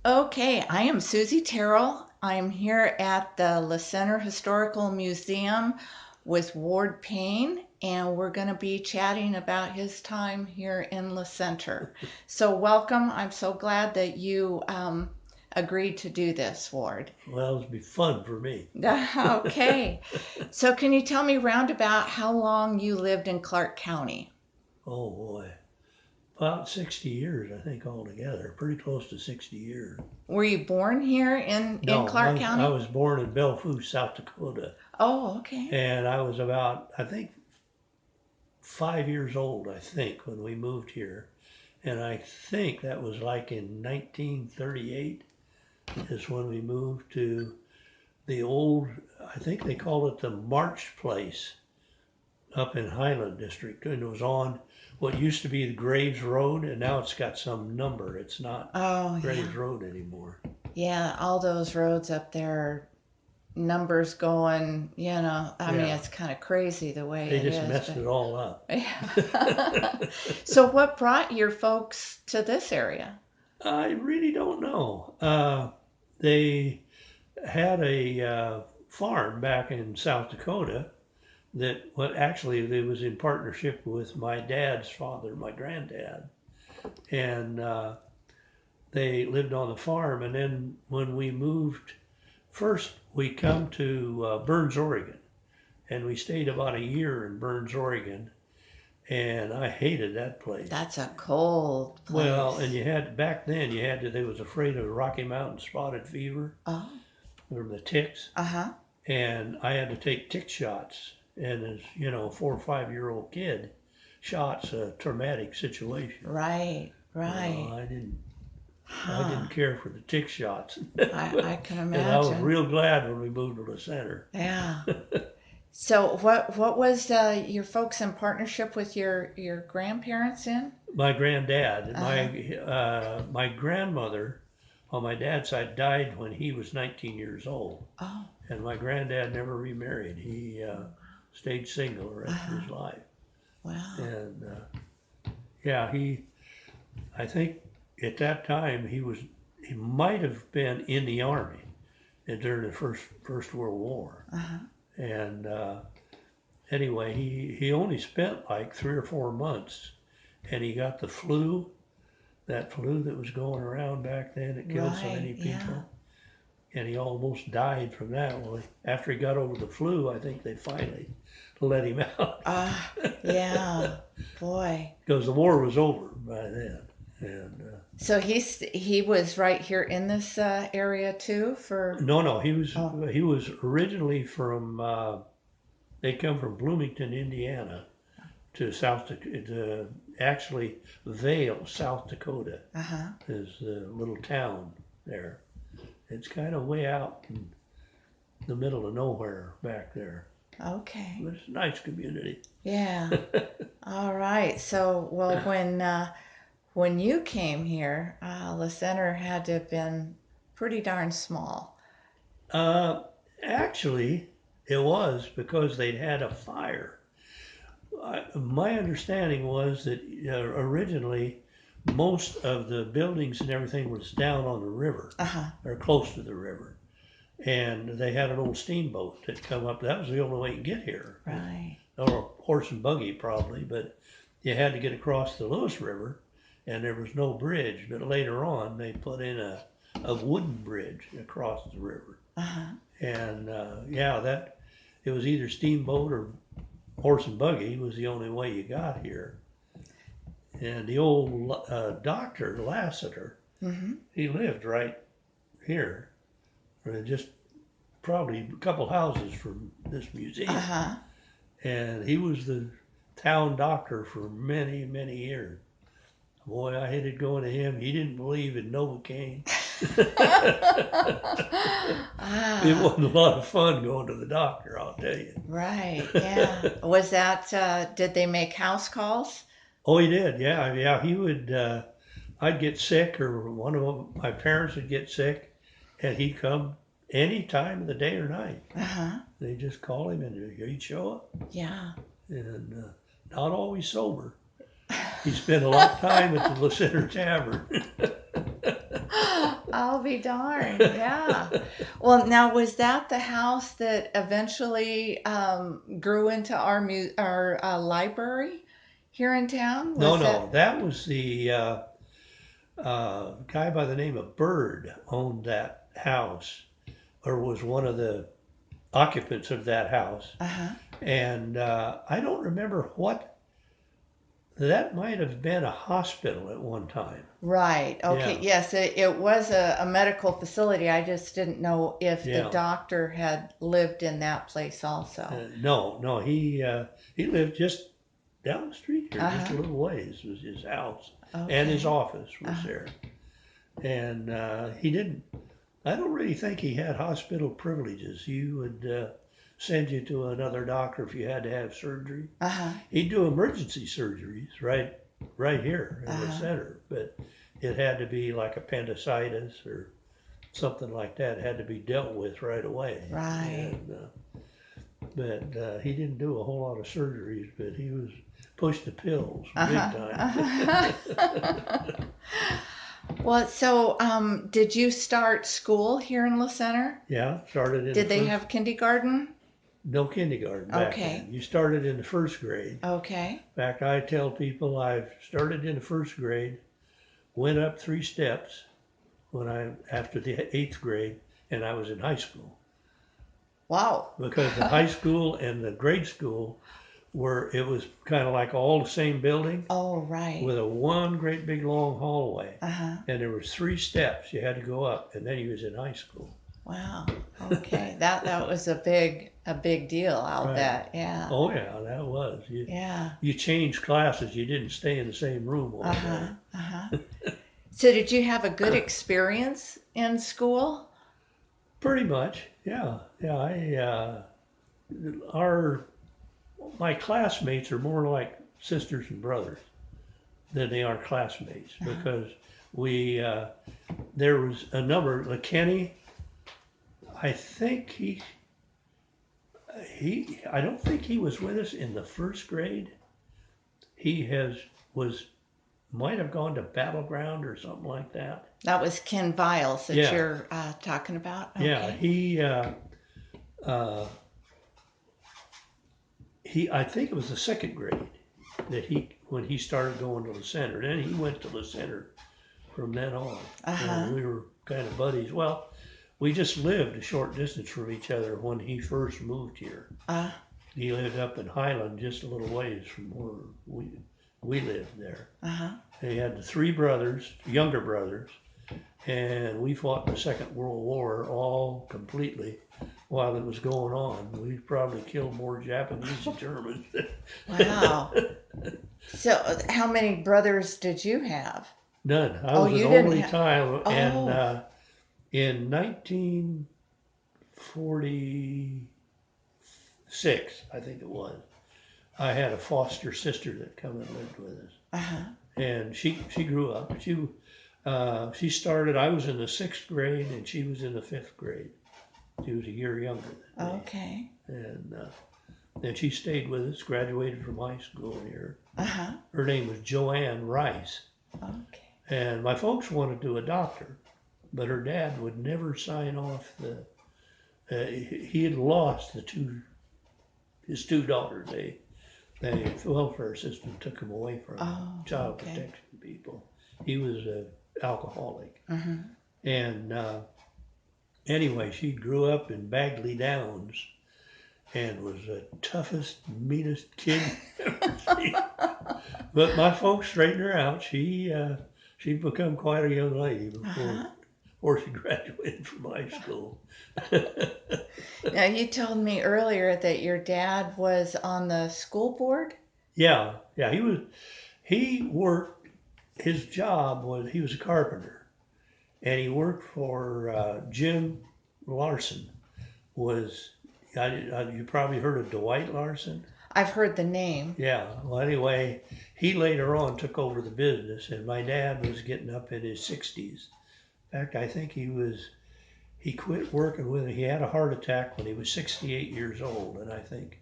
Okay, I am Susie Terrell. I'm here at the La Center Historical Museum with Ward Payne, and we're going to be chatting about his time here in La Center. So, welcome. I'm so glad that you agreed to do this, Ward. Well, it'll be fun for me. Okay, so can you tell me roundabout how long you lived in Clark County? Oh boy, about 60 years, I think, altogether. Pretty close to 60 years. Were you born here in No, Clark I County? was born in Belfast, South Dakota, Oh, okay. and I was about, I think, 5 years old, I think, when we moved here. And I think that was like in 1938 is when we moved to the old, I think they called it the March Place up in Highland District, and it was on what used to be the Graves Road, and now it's got some number. It's not Oh, yeah. Graves Road anymore. Yeah, all those roads up there, numbers going, I mean, Yeah, it's kind of crazy the way they it just is, messed but it all up. yeah. So what brought your folks to this area? I really don't know. They had a farm back in South Dakota that, well, actually, they was in partnership with my dad's father, my granddad, and they lived on the farm. And then when we moved, first we come to Burns, Oregon, and we stayed about a year in Burns, Oregon, and I hated that place. That's a cold Well, and place. you had back then you had to they was afraid of Rocky Mountain spotted fever Oh, from the ticks, uh-huh. and I had to take tick shots. And as you know, a 4 or 5 year old kid, shots a traumatic situation. Right, Well, right. I Huh. didn't care for the tick shots, I can and I was imagine. real glad when we moved to the center. Yeah. So what was your folks in partnership with your grandparents in? My granddad, Uh-huh. my grandmother on my dad's side died when he was 19 years old, Oh, and my granddad never remarried. He stayed single the rest of his uh-huh. life, Wow. and yeah, I think at that time he might have been in the army during the First World War, Uh-huh. and anyway, he only spent like 3 or 4 months, and he got the flu, that flu that was going around back then that killed so Right, many yeah. people, and he almost died from that. Well, after he got over the flu, I think they finally let him out Ah, yeah. Boy. because the war was over by then. And So he was right here in this area too for no, oh, he was originally from. They come from Bloomington, Indiana, to actually Vale, South Dakota, uh-huh. is the little town there. It's kind of way out in the middle of nowhere back there. Okay. But it's a nice community. Yeah. All right. So, well, when you came here, the center had to have been pretty darn small. uh, Actually, it was because they'd had a fire. My understanding was that originally most of the buildings and everything was down on the river Uh-huh. or close to the river. And they had an old steamboat that come up. That was the only way you could get here, Right. or a horse and buggy probably, but you had to get across the Lewis River, and there was no bridge. But later on, they put in a wooden bridge across the river, Uh-huh. and yeah, that it was either steamboat or horse and buggy was the only way you got here. And the old doctor Lassiter, Mm-hmm. he lived right here, just probably a couple houses from this museum, Uh-huh. and he was the town doctor for many, many years. Boy, I hated going to him. He didn't believe in Novocaine. It Ah, wasn't a lot of fun going to the doctor, I'll tell you. right. Yeah. Was that did they make house calls? Oh, he did. Yeah, yeah. He would. I'd get sick, or one of my parents would get sick, and he'd come any time of the day or night. Uh-huh. They just call him, and he'd show up, Yeah. and not always sober. He spent a lot of time at the La Center Tavern. I'll be darned. Yeah. Well, now was that the house that eventually grew into our library here in town? No, Was no, that that was the guy by the name of Bird owned that house, or was one of the occupants of that house. uh-huh. And I don't remember what, that might have been a hospital at one time. Right. Okay. Yeah, Yes, it was a medical facility. I just didn't know if the yeah. doctor had lived in that place also. No, no, he lived just down the street here, just a Uh-huh. little ways was his house, and his Okay. office was Uh-huh. there. And he didn't. I don't really think he had hospital privileges. He would send you to another doctor if you had to have surgery. Uh-huh. He'd do emergency surgeries right here in the Uh-huh. center, but it had to be like appendicitis or something like that. It had to be dealt with right away. Right. And but he didn't do a whole lot of surgeries, but he was pushed the pills big Uh-huh. time. Uh-huh. Well, so did you start school here in La Center? Yeah, started in the Did they first, have kindergarten? no kindergarten back then. Okay. You started in the first grade. Okay. In fact, I tell people I've started in the first grade, went up 3 steps after the eighth grade, and I was in high school Wow. because the high school and the grade school it was kind of like all the same building Oh, right. with a one great big long hallway, Uh-huh. and there was 3 steps you had to go up, and then you was in high school. Wow. Okay. That was a big deal, I'll Right. bet. Yeah. Oh yeah, that was. Yeah. You changed classes. You didn't stay in the same room all Uh-huh. day. Uh-huh. So did you have a good experience in school? Pretty much, yeah, yeah. Our my classmates are more like sisters and brothers than they are classmates Uh-huh. because we there was a number. Like Kenny, I think I don't think he was with us in the first grade. He was might have gone to Battleground or something like that. That was Ken Viles that Yeah, you're talking about? yeah. Okay. Uh, I think it was the second grade that when he started going to the center. Then he went to the center from then on. Uh-huh. We were kind of buddies. Well, we just lived a short distance from each other when he first moved here. Uh, He lived up in Highland, just a little ways from where we lived there. uh-huh. He had the 3 brothers, younger brothers, and we fought in the Second World War all completely while it was going on. We probably killed more Japanese and Germans. Wow. So how many brothers did you have? None. I Oh, was an you didn't only have. child, and Oh. in 1946, I think it was, I had a foster sister that come and lived with us, Uh-huh. and she grew up. She started. I was in the 6th grade, and she was in the 5th grade. She was a year younger than me, Okay. and then she stayed with us. Graduated from high school here. Uh-huh. Her name was Joanne Rice, Okay. and my folks wanted to adopt her, but her dad would never sign off the. He had lost his 2 daughters. The welfare system took him away from him, Oh, child okay. protection people. He was an alcoholic, Mm-hmm. and anyway, she grew up in Bagley Downs and was the toughest, meanest kid you ever seen. But my folks straightened her out. She'd become quite a young lady Uh-huh. before she graduated from high school. Now you told me earlier that your dad was on the school board? Yeah, yeah. He worked. His job was he was a carpenter, and he worked for Jim Larson. You probably heard of Dwight Larson? I've heard the name. Yeah. Well, anyway, he later on took over the business, and my dad was getting up in his 60s. In fact, I think he quit working with him. He had a heart attack when he was 68 years old, and I think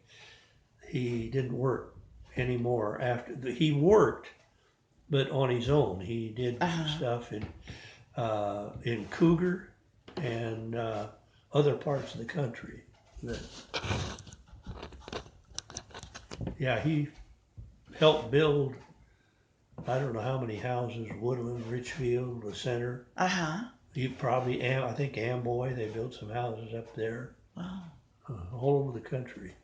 he didn't work anymore after. He worked, but on his own. He did Uh-huh. stuff, and in Cougar and other parts of the country. That, yeah, he helped build, I don't know how many houses, Woodland, Richfield, the center. Uh-huh. He probably, I think Amboy, they built some houses up there, Wow. all over the country.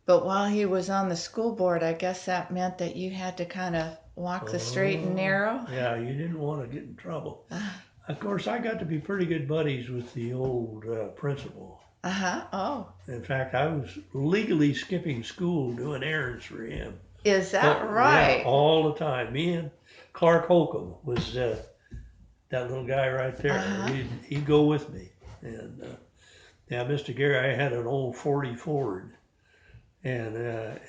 But while he was on the school board, I guess that meant that you had to kind of walk the straight and Oh, narrow. yeah, you didn't want to get in trouble. Uh, Of course, I got to be pretty good buddies with the old principal. uh-huh. Oh, In fact, I was legally skipping school doing errands for him. is that Oh, yeah, right? all the time. Me and Clark Holcomb was that little guy right there. Uh-huh. He'd go with me. And yeah, Mr. Gary, I had an old 40 Ford. And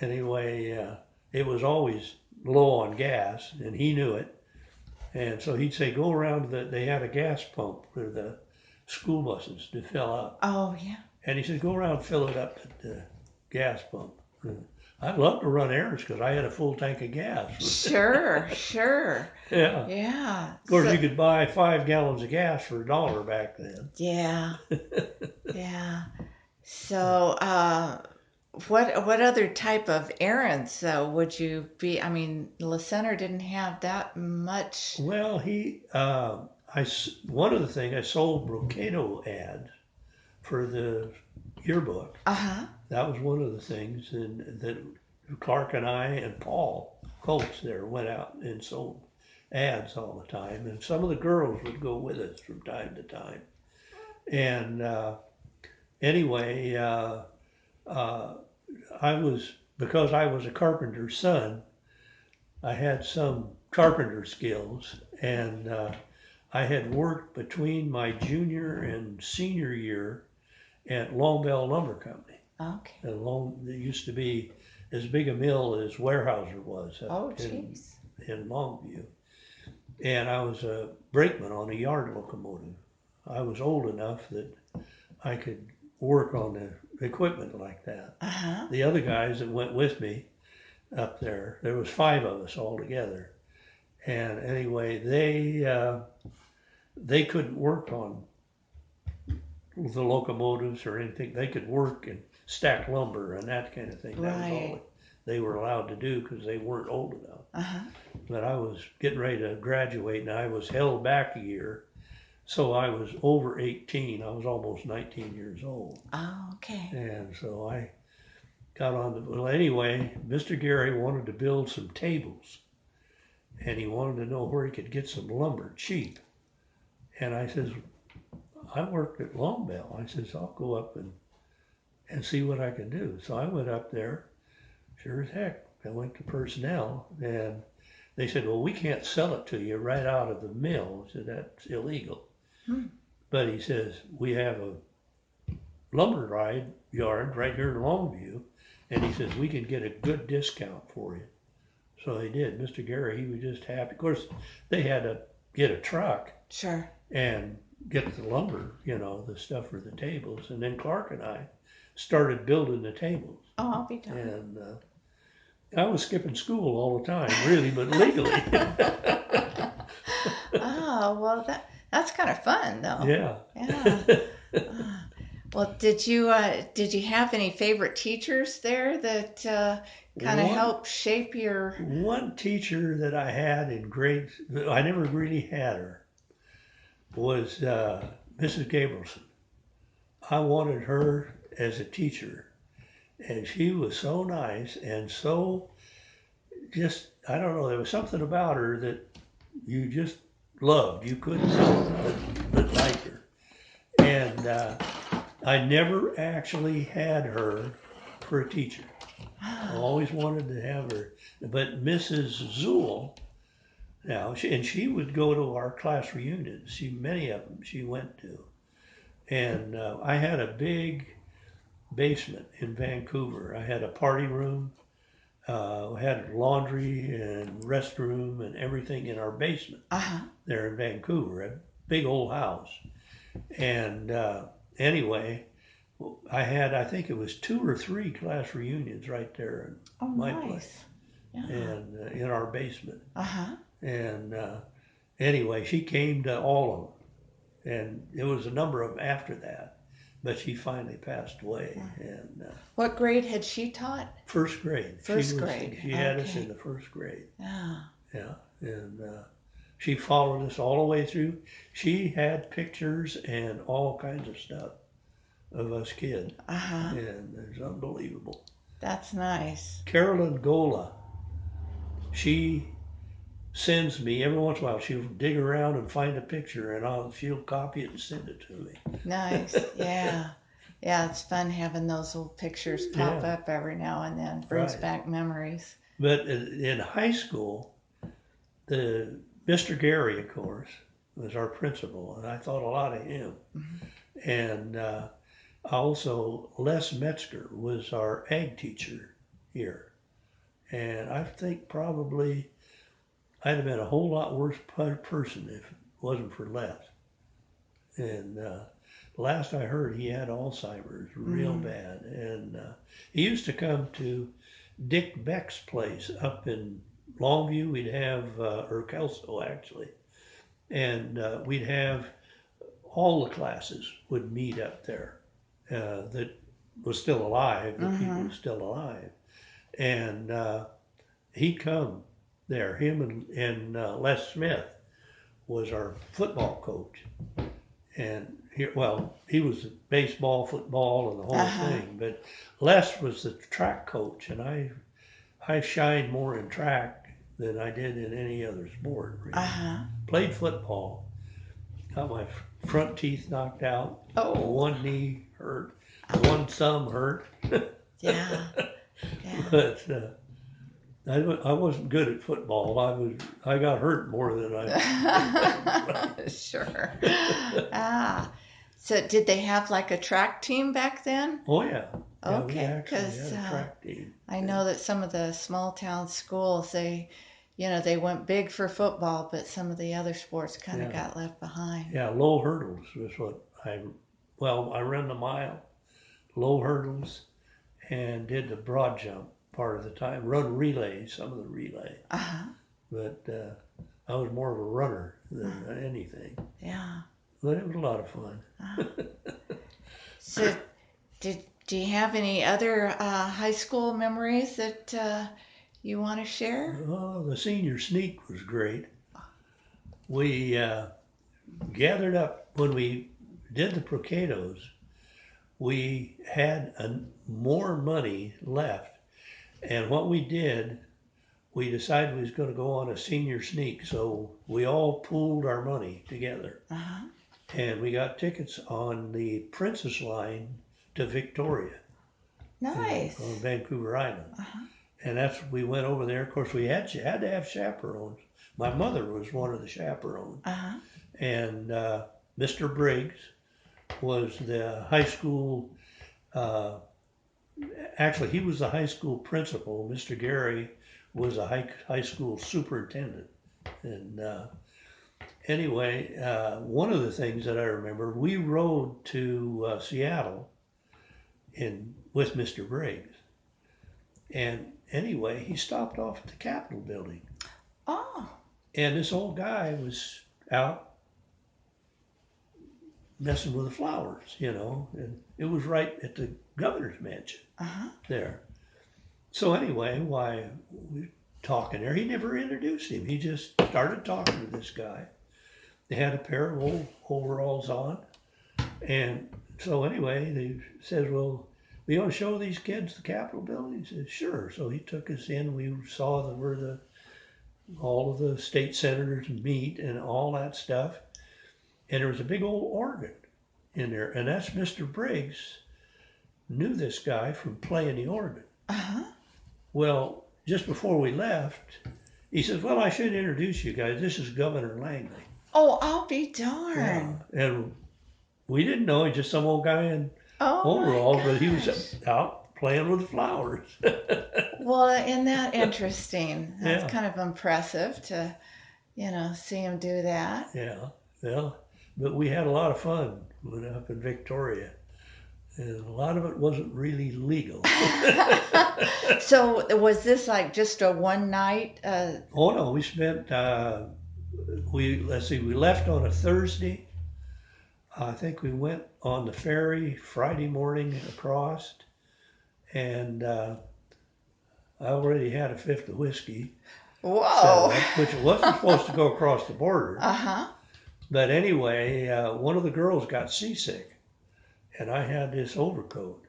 anyway, it was always low on gas, and he knew it. And so he'd say, go around, they had a gas pump for the school buses to fill up. Oh, yeah. And he said, go around and fill it up at the gas pump. And I'd love to run errands because I had a full tank of gas. Sure, sure. Yeah. Yeah. Of course, So, you could buy 5 gallons of gas for $1 back then. yeah, yeah. So, what other type of errands would you be? I mean, the center didn't have that much. Well, one of the things I sold Brocado ads for the yearbook. Uh-huh. That was one of the things, and that Clark and I and Paul Coates there went out and sold ads all the time, and some of the girls would go with us from time to time. And anyway, uh, because I was a carpenter's son, I had some carpenter skills, and I had worked between my junior and senior year at Longbell Lumber Company. Okay. There used to be as big a mill as Weyerhaeuser was Oh, up jeez. in Longview. And I was a brakeman on a yard locomotive. I was old enough that I could work on the equipment like that. Uh-huh. The other guys that went with me up there was 5 of us all together. And anyway, they couldn't work on the locomotives or anything. They could work and stack lumber and that kind of thing. That was all Right. they were allowed to do because they weren't old enough. Uh-huh. But I was getting ready to graduate and I was held back a year. So I was over 18. I was almost 19 years old. Oh, okay. And so I got on well, anyway, Mr. Gary wanted to build some tables and he wanted to know where he could get some lumber cheap. And I says, I worked at Longbell. I says, I'll go up and see what I can do. So I went up there, sure as heck. I went to personnel and they said, well, we can't sell it to you right out of the mill. I said, that's illegal. Hmm. But he says, we have a lumber yard right here in Longview. And he says, we can get a good discount for you. So they did. Mr. Gary, he was just happy. Of course, they had to get a truck Sure. and get the lumber, the stuff for the tables. And then Clark and I started building the tables. Oh, I'll be done. And I was skipping school all the time, really, but legally. Oh, well, that's kind of fun, though. Yeah. Yeah. Ah. Well, did you have any favorite teachers there that kind of One, helped shape your? one teacher that I had in grade, I never really had her, was Mrs. Gabrielson. I wanted her as a teacher. And she was so nice and so just, I don't know, there was something about her that you just loved. You couldn't help but like her. And I never actually had her for a teacher. I always wanted to have her. But Mrs. Zool, and she would go to our class reunions. Many of them she went to. And I had a big basement in Vancouver. I had a party room, had laundry and restroom and everything in our basement Uh-huh. there in Vancouver, a big old house. And anyway, I think it was 2 or 3 class reunions right there in Oh, my nice. place Yeah. and in our basement. Uh-huh. And Anyway, she came to all of them, and there was a number of them after that, but she finally passed away. And What grade had she taught? first grade, First grade. she had us in Okay. the first grade. Yeah. Yeah, and she followed us all the way through. She had pictures and all kinds of stuff of us kids, Uh-huh. and it's unbelievable. That's nice. Carolyn Gola, she sends me every once in a while. She'll dig around and find a picture, and she'll copy it and send it to me. Nice. Yeah. Yeah, it's fun having those little pictures pop Yeah, up every now and then. Brings right. back memories. But in high school, the Mr. Gary, of course, was our principal, and I thought a lot of him. Mhm. And also, Les Metzger was our ag teacher here. And I think probably I'd have been a whole lot worse person if it wasn't for Les. And last I heard, he had Alzheimer's real Mm. bad. And he used to come to Dick Beck's place up in Longview. We'd have, or Kelso actually, and we'd have all the classes would meet up there that was still alive, the people Mm-hmm. were still alive. And he'd come there. Him and Les Smith was our football coach. And he was baseball, football, and the whole Uh-huh. thing. But Les was the track coach, and I shined more in track than I did in any other sport, really. Uh-huh. Played football, got my front teeth knocked out, Oh. one knee hurt, one thumb hurt. Yeah. Yeah. But I wasn't good at football. I got hurt more than I Sure. played. Ah. So did they have like a track team back then? Oh yeah, yeah. We Okay, actually because had a track team. I And, know that some of the small town schools, they went big for football, but some of the other sports kind of yeah, got left behind. yeah. Low hurdles was what I ran the mile, low hurdles, and did the broad jump part of the time. Run relays, some of the relay, Uh-huh. but I was more of a runner than Uh, anything. yeah. But it was a lot of fun. Uh, so do you have any other high school memories that you want to share? Oh, the senior sneak was great. We gathered up when we did the Procatos. We had more money left, and what we did, we decided we was going to go on a senior sneak. So we all pooled our money together, Uh-huh. and we got tickets on the Princess line to Victoria on Nice. Vancouver Island. Uh-huh. And we went over there. Of course, we had to have chaperones. My mother was one of the chaperones, Uh-huh. and Mr. Briggs was the high school. Uh, Actually, he was the high school principal. Mr. Gary was a high school superintendent. And anyway, one of the things that I remember, we rode to Seattle with Mr. Briggs. And anyway, he stopped off at the Capitol building. Oh. And this old guy was out messing with the flowers, and it was right at the governor's mansion Uh-huh. there. So anyway, why we were talking there, he never introduced him. He just started talking to this guy. They had a pair of old overalls on, and so anyway, they says, "Well, we want to show these kids the Capitol building." He says, "Sure." So he took us in. We saw where all of the state senators meet and all that stuff. And there was a big old organ in there. And that's Mr. Briggs knew this guy from playing the organ. Uh-huh. Well, just before we left, he says, "Well, I should introduce you guys. This is Governor Langley." Oh, I'll be Yeah. darned. And we didn't know, he's just some old guy in Oh my overalls, but he was gosh. out playing with flowers. Well, isn't that interesting? That's Yeah, kind of impressive to, see him do that. yeah. Well, but we had a lot of fun up in Victoria. And a lot of it wasn't really legal. So was this like just a one night? Oh no, we spent let's see, we left on a Thursday. I think we went on the ferry Friday morning across, and I already had a fifth of whiskey set Whoa. up, which wasn't supposed to go across the border. Uh-huh. But anyway, one of the girls got seasick, and I had this overcoat,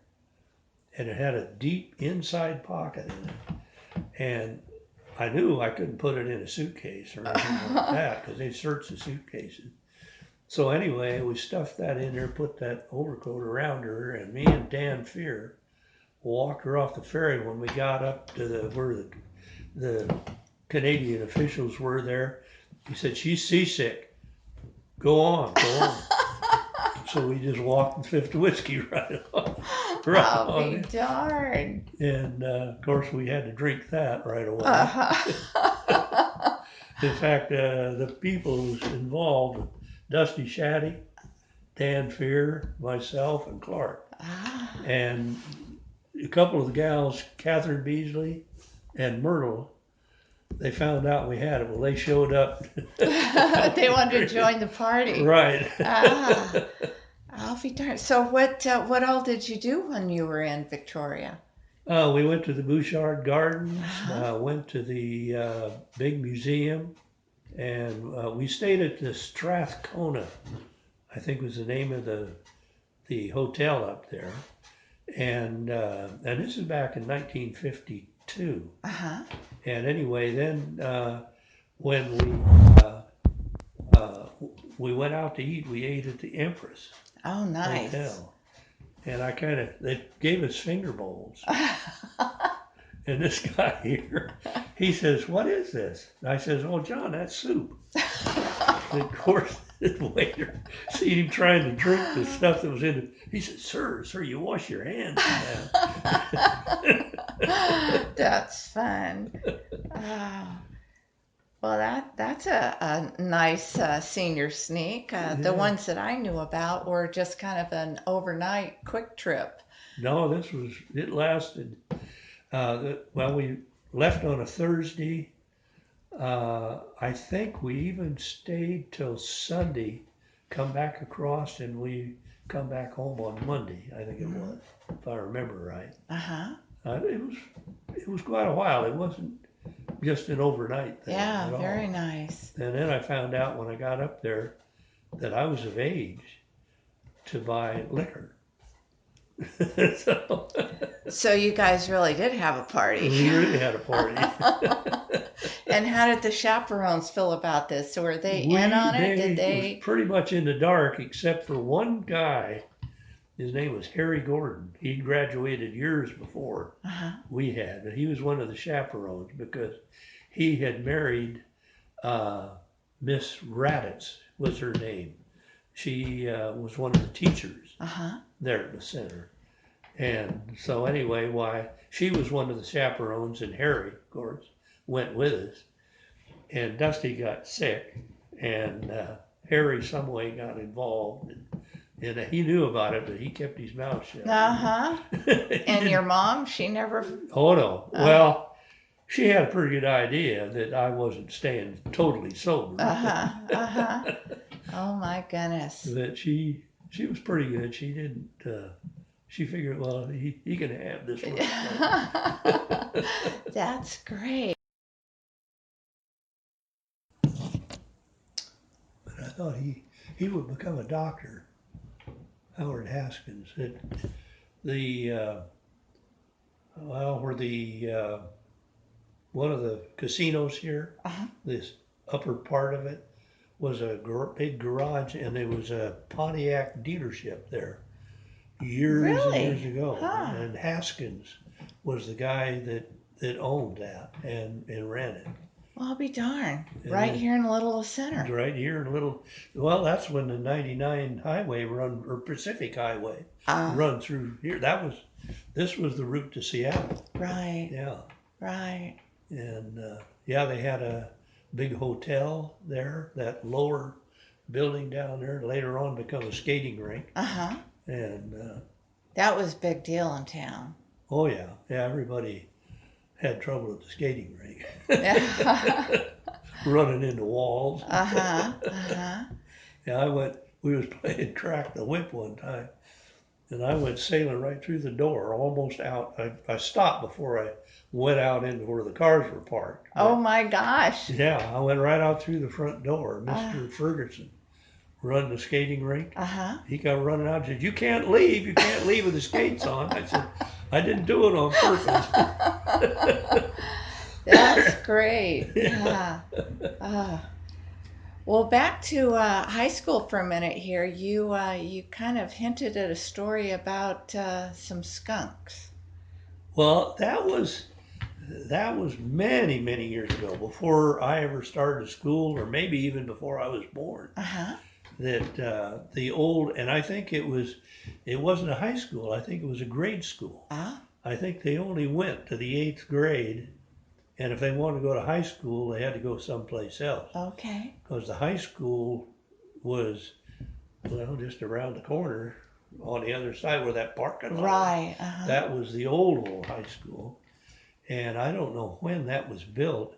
and it had a deep inside pocket in it, and I knew I couldn't put it in a suitcase or anything like that because they searched the suitcases. So anyway, we stuffed that in there, put that overcoat around her, and me and Dan Fear walked her off the ferry. When we got up to where the Canadian officials were there, he said, "She's seasick. Go on, go on." So we just walked the fifth whiskey right on, right I'll on be it. darned. And of course, we had to drink that right away. Uh-huh. In fact, the people involved, Dusty Shatty, Dan Fear, myself, and Clark. Ah. And a couple of the gals, Catherine Beasley and Myrtle, they found out we had it. Well, they showed up. They wanted to join the party. Right. Ah, I'll be darned. So what all did you do when you were in Victoria? We went to the Bouchard Gardens, Uh-huh. went to the big museum, and we stayed at the Strathcona, I think was the name of the hotel up there. And this is back in 1952. Uh-huh. And anyway, then when we went out to eat, we ate at the Empress Oh, nice. Hotel, and they gave us finger bowls. And this guy here, he says, "What is this?" And I says, "Oh, John, that's soup." And of course, the waiter seen him trying to drink the stuff that was in it. He said, "Sir, you wash your hands." That's fun. Oh, well, that's a nice senior sneak. The Yeah. ones that I knew about were just kind of an overnight quick trip. No, it lasted. Well, we left on a Thursday. I think we even stayed till Sunday, come back across, and we come back home on Monday. I think it Mm-hmm. was, if I remember right. Uh-huh. It was quite a while. It wasn't just an overnight thing Yeah, at very all. nice. And then I found out when I got up there that I was of age to buy liquor. So So you guys really did have a party. we really had a party. And how did the chaperones feel about this? So were they in on it? Did They was they? pretty much in the dark except for one guy. His name was Harry Gordon. He graduated years before Uh-huh. we had, but he was one of the chaperones because he had married Miss Raditz was her name. She was one of the teachers Uh-huh. there at the center. And so anyway, why she was one of the chaperones, and Harry, of course, went with us. And Dusty got sick, and Harry some way got involved, and he knew about it, but he kept his mouth shut. Uh-huh. And your mom, she never. Oh no. Well, she had a pretty good idea that I wasn't staying totally sober. Uh-huh. Uh-huh. Oh my goodness. That she was pretty good. She didn't. She figured, well, he can have this one. That's great. But I thought he would become a doctor. Howard Haskins. The well, where the one of the casinos here, Uh-huh. this upper part of it was a big garage, and there was a Pontiac dealership there years and years Really? ago. Huh. And Haskins was the guy that owned that and ran it. Well, I'll be darned. And Right then here in the Little Center. right here in Little, well, that's when the 99 highway or Pacific Highway run through here. This was the route to Seattle. Right. Yeah. Right. And yeah, they had a big hotel there, that lower building down there later on become a skating rink. Uh-huh. And That was a big deal in town. oh yeah, everybody had trouble at the skating rink. Yeah. running into walls. Uh-huh. Uh-huh. Yeah, we was playing Crack the Whip one time, and I went sailing right through the door, almost out. I stopped before I went out into where the cars were parked. Oh But my gosh. yeah, I went right out through the front door. Uh, Mr. Ferguson run the skating rink. uh-huh. He come running out and said, "You can't leave. You can't leave with the skates on." I said, "I didn't do it on purpose." That's great. Yeah. Yeah. Uh, well, back to high school for a minute here. You kind of hinted at a story about some skunks. Well, that was many, many years ago, before I ever started school, or maybe even before I was born. Uh-huh. That the old, and I think it wasn't a high school. I think it was a grade school. Ah, I think they only went to the eighth grade, and if they wanted to go to high school, they had to go someplace else, okay. because the high school was, well, just around the corner on the other side where that parking lot is. Right. Uh-huh. That was the old high school, and I don't know when that was built,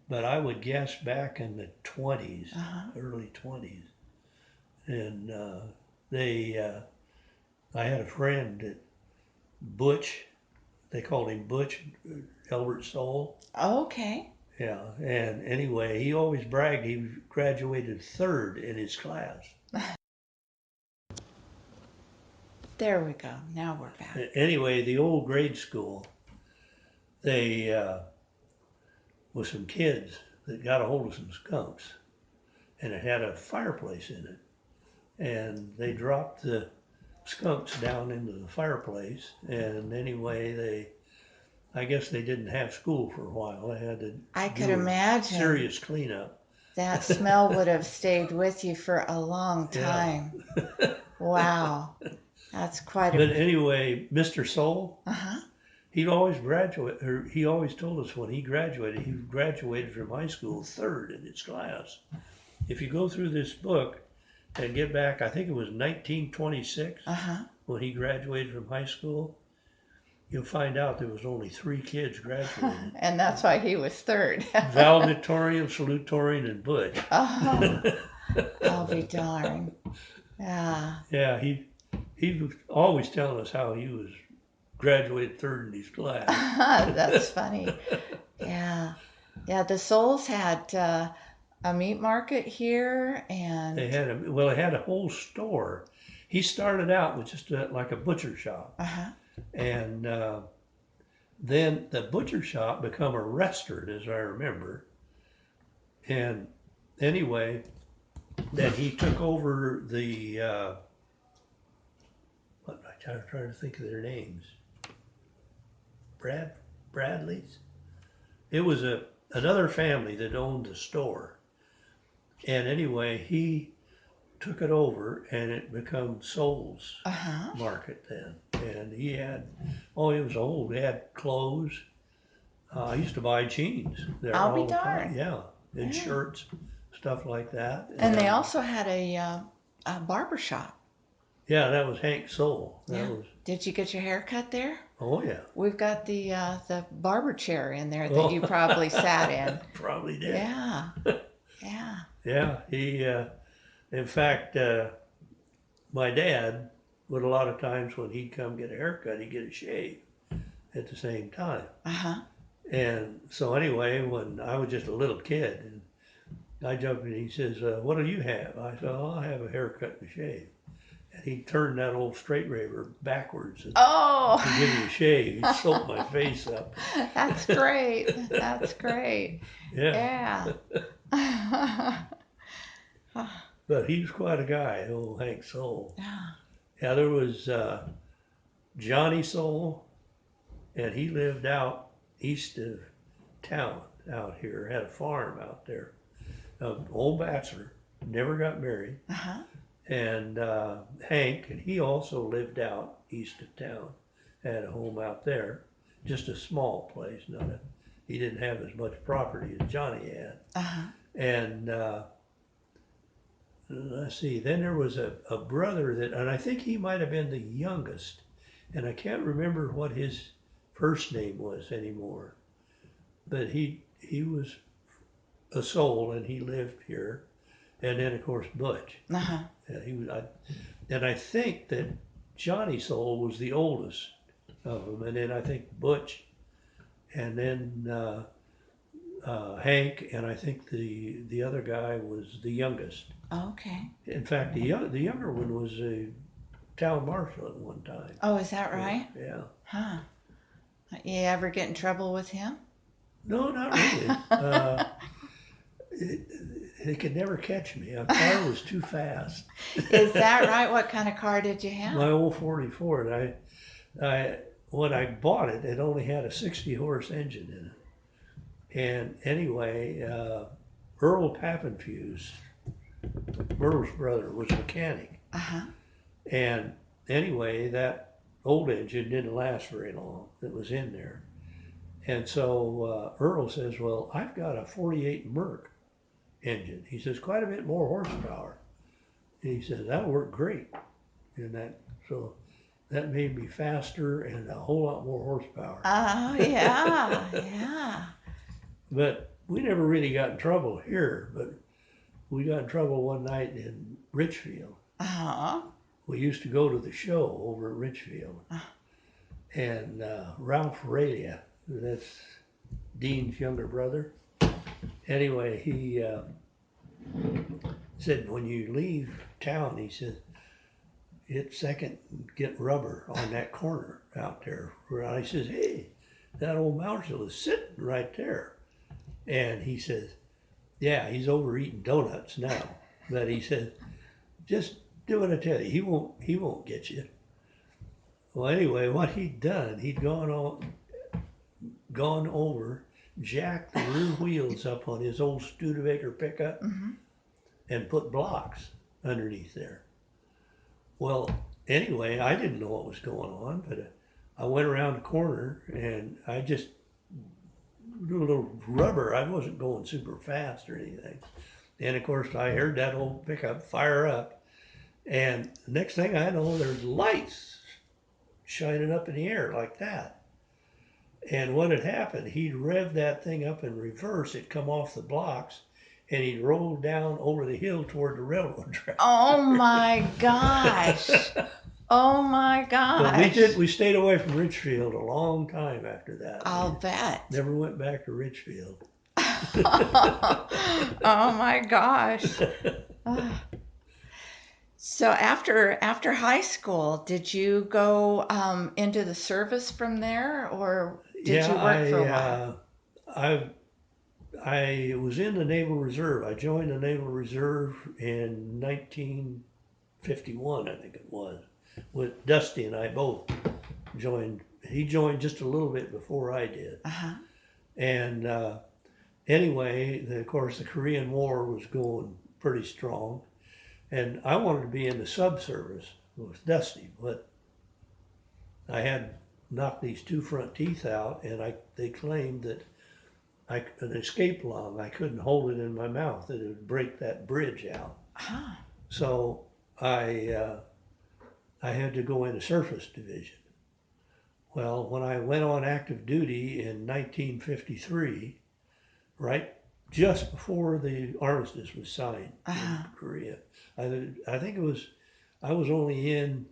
but I would guess back in the 20s, Uh-huh. early 20s. And they, I had a friend that Butch, they called him Butch, Elbert Soul. Okay. Yeah, and anyway, he always bragged he graduated third in his class. There we go. Now we're back. Anyway, the old grade school, they was some kids that got a hold of some skunks, and it had a fireplace in it, and they dropped the skunks down into the fireplace, and anyway, I guess they didn't have school for a while. They had to I could do a imagine serious cleanup. that smell would have stayed with you for a long Yeah. time. Wow. That's quite a. But anyway, Mr. Soul, Uh-huh. he'd always graduate, or he always told us when he graduated from high school third in his class. If you go through this book and get back, I think it was 1926 Uh-huh. when he graduated from high school, you'll find out there was only 3 kids graduated. And that's why he was third. Valedictorian, salutatorian, and Butch. Oh, I'll be darned. Yeah. Yeah, he was always telling us how he was graduated third in his class. That's funny. Yeah. Yeah, the Souls had a meat market here They and had a whole store. He started out with just like a butcher shop, uh-huh. and then the butcher shop become a restaurant, as I remember. And anyway, then he took over the I'm trying to think of their names. Bradley's. It was another family that owned the store, and anyway, he took it over, and it became Soul's Uh-huh. Market then. And he had, oh, it was old. He had clothes. I used to buy jeans there I'll be all the time. darned. Yeah, and Yeah. shirts, stuff like that. And they also had a barber shop. Yeah, that was Hank Soul. That Yeah. was, Did you get your hair cut there? oh yeah. We've got the barber chair in there that you Oh, probably sat in. probably did. Yeah. Yeah. Yeah, he, in fact, my dad would a lot of times when he'd come get a haircut, he'd get a shave at the same time. Uh-huh. And so anyway, when I was just a little kid, and I jumped in, he says, "What do you have?" I said, "Oh, I'll have a haircut and a shave." And he turned that old straight razor backwards and Oh, to give me a shave. He soaped my face up. that's great. That's great. Yeah, Yeah. but he was quite a guy, old Hank Soul. Yeah. Yeah, there was Johnny Soul, and he lived out east of town out here, had a farm out there. Old bachelor, never got married. Uh-huh. And Hank, and he also lived out east of town, had a home out there, just a small place. He didn't have as much property as Johnny had. Uh-huh. And let's see, then there was a brother that, and I think he might have been the youngest, and I can't remember what his first name was anymore, but he was a soul, and he lived here. And then, of course, Butch. Uh-huh. And I think that Johnny Soul was the oldest of them, and then I think Butch, and then Hank, and I think the other guy was the youngest. Okay. In fact, the younger one was a town marshal at one time. Oh, is that Yeah, right? yeah. Huh. You ever get in trouble with him? No, not really. It, they could never catch me. Our car was too fast. Is that right? What kind of car did you have? My old 44, and I when I bought it, it only had a 60 horse engine in it. And anyway, Earl Pappenfuse, Myrtle's brother, was a mechanic. Uh-huh. And anyway, that old engine didn't last very long that was in there. And so Earl says, well, I've got a 48 Merc engine. He says, quite a bit more horsepower. And he says, that'll work great. And so that made me faster and a whole lot more horsepower. Oh, yeah. Yeah. But we never really got in trouble here, but we got in trouble one night in Richfield. Uh-huh. We used to go to the show over at Richfield. And Ralph Ralia, that's Dean's younger brother. Anyway, he said, when you leave town, he said, hit second and get rubber on that corner out there. I says, hey, that old marshal is sitting right there. And he says, yeah, he's over eating donuts now. But he says, just do what I tell you. He won't get you. Well, anyway, what he'd done, he'd gone over, jacked the rear wheels up on his old Studebaker pickup, Mm-hmm. and put blocks underneath there. Well, anyway, I didn't know what was going on, but I went around the corner and I just do a little rubber. I wasn't going super fast or anything. And of course, I heard that old pickup fire up. And the next thing I know, there's lights shining up in the air like that. And what had happened, he'd revved that thing up in reverse. It'd come off the blocks and he'd rolled down over the hill toward the railroad track. Oh my gosh. Oh my But we gosh. we stayed away from Richfield a long time after that. I'll We bet. never went back to Richfield. Oh my gosh. Ah. So after high school, did you go into the service from there, or did you Yeah, work for a while? I was in the Naval Reserve. I joined the Naval Reserve in 1951, I think it was, with Dusty and I both joined. He joined just a little bit before I did. Uh-huh. And anyway, of course, the Korean War was going pretty strong. And I wanted to be in the subservice with Dusty, but I had knocked these two front teeth out, and they claimed that an escape lung, I couldn't hold it in my mouth, that it would break that bridge out. Huh. So I had to go into surface division. Well, when I went on active duty in 1953, right just before the armistice was signed in Uh-huh. Korea, I think I was only in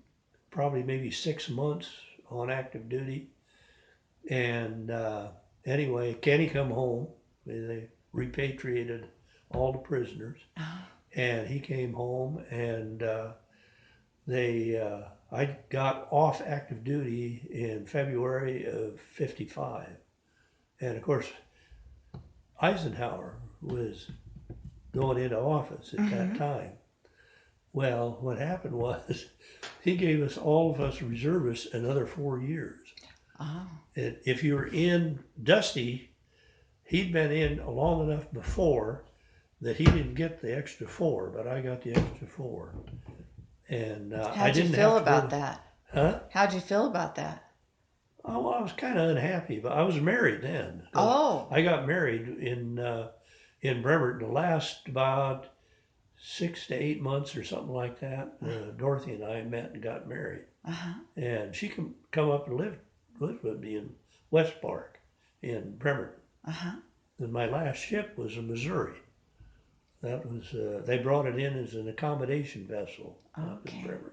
probably maybe 6 months on active duty. And anyway, Kenny come home. They repatriated all the prisoners, Uh-huh. and he came home, and I got off active duty in February of '55, and of course Eisenhower was going into office at that Mm-hmm. time. Well, what happened was he gave all of us reservists another 4 years. Oh. If you were in Dusty, he'd been in long enough before that he didn't get the extra 4, but I got the extra 4. And I How'd you didn't feel have to go about to, that? huh? How'd you feel about that? Oh, well, I was kind of unhappy, but I was married then because Oh. I got married in Bremerton. The last about 6 to 8 months or something like that, Dorothy and I met and got married. Uh-huh. And she come up and live with me in West Park in Bremerton. Uh-huh. And my last ship was a Missouri. That was they brought it in as an accommodation vessel up in Okay. Bremen.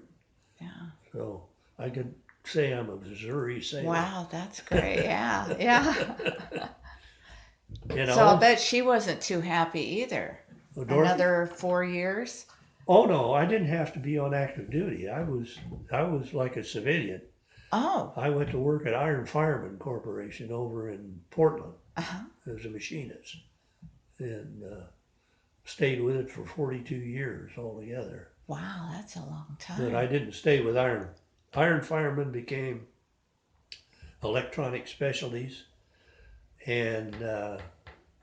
Yeah. So I could say I'm a Missouri sailor. Wow, that's great. Yeah. Yeah. You So I'll know, bet she wasn't too happy either. Dorothy. Another 4 years? Oh no, I didn't have to be on active duty. I was like a civilian. Oh. I went to work at Iron Fireman Corporation over in Portland Uh-huh. as a machinist, and stayed with it for 42 years altogether. Wow, that's a long But I time. didn't stay with Iron. Iron Fireman became Electronic Specialties, and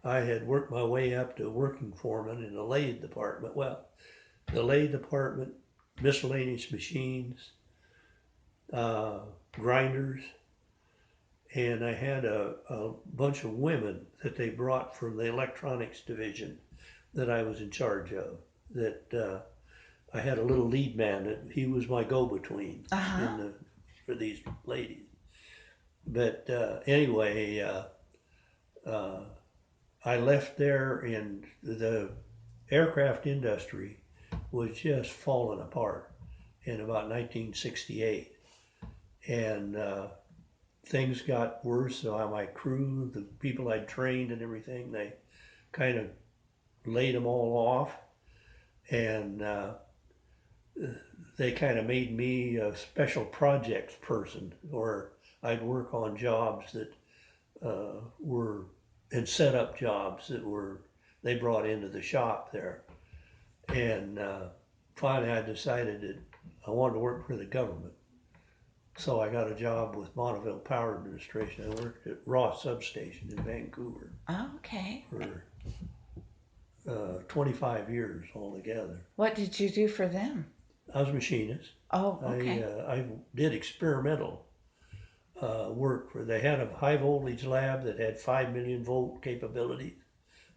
I had worked my way up to working foreman in the lathe department. Well, the lathe department, miscellaneous machines, uh, grinders, and I had a bunch of women that they brought from the electronics division that I was in charge of. That I had a little lead man that he was my go-between Uh-huh. for these ladies. But anyway, uh, I left there, and the aircraft industry was just falling apart in about 1968, and things got worse. So my crew, the people I'd trained and everything, they kind of laid them all off, and they kind of made me a special projects person, or I'd work on jobs that were and set up jobs that were they brought into the shop there. And finally, I decided that I wanted to work for the government. So I got a job with Bonneville Power Administration. I worked at Ross Substation in Vancouver Okay. for 25 years altogether. What did you do for them? I was a machinist. Oh, okay. I did experimental work for. They had a high voltage lab that had 5 million volt capabilities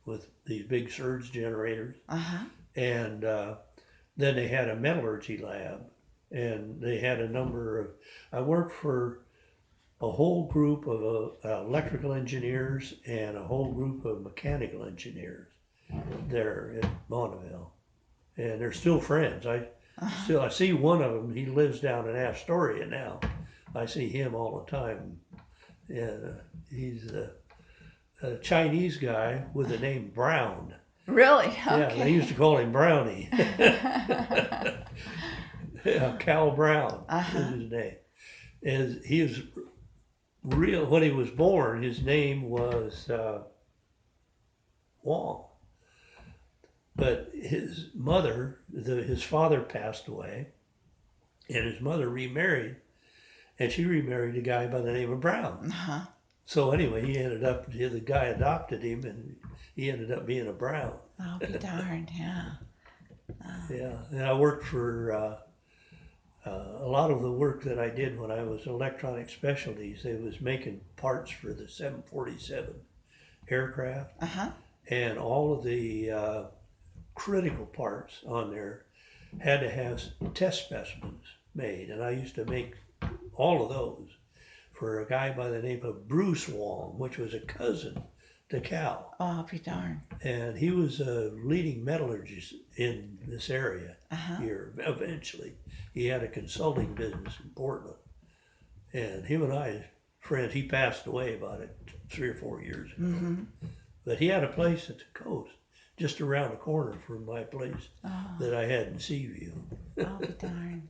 with these big surge generators, Uh-huh. and then they had a metallurgy lab, and they had a number of. I worked for a whole group of electrical engineers and a whole group of mechanical engineers there in Bonneville, and they're still friends. Uh-huh. I see one of them. He lives down in Astoria now. I see him all the time, and he's a Chinese guy with the name Brown. Really? Yeah, they used Okay. to call him Brownie. Yeah, Cal Brown is Uh-huh. his name. And he was real when he was born. His name was Wong, but his father passed away, and his mother remarried, and she remarried a guy by the name of Brown. Uh-huh. So anyway, the guy adopted him, and he ended up being a Brown. I'll be darned. Yeah. Oh. Yeah, and I worked for a lot of the work that I did when I was electronic specialties. It was making parts for the 747 aircraft, Uh-huh. and all of the critical parts on there had to have test specimens made, and I used to make all of those for a guy by the name of Bruce Wong, which was a cousin to Cal. Oh, I'll be darned. And he was a leading metallurgist in this area Uh-huh. here eventually. He had a consulting business in Portland. And him and I, friends, he passed away about 3 or 4 years ago. Mm-hmm. But he had a place at the coast, just around the corner from my place Oh, that I had in Seaview. I'll be darned.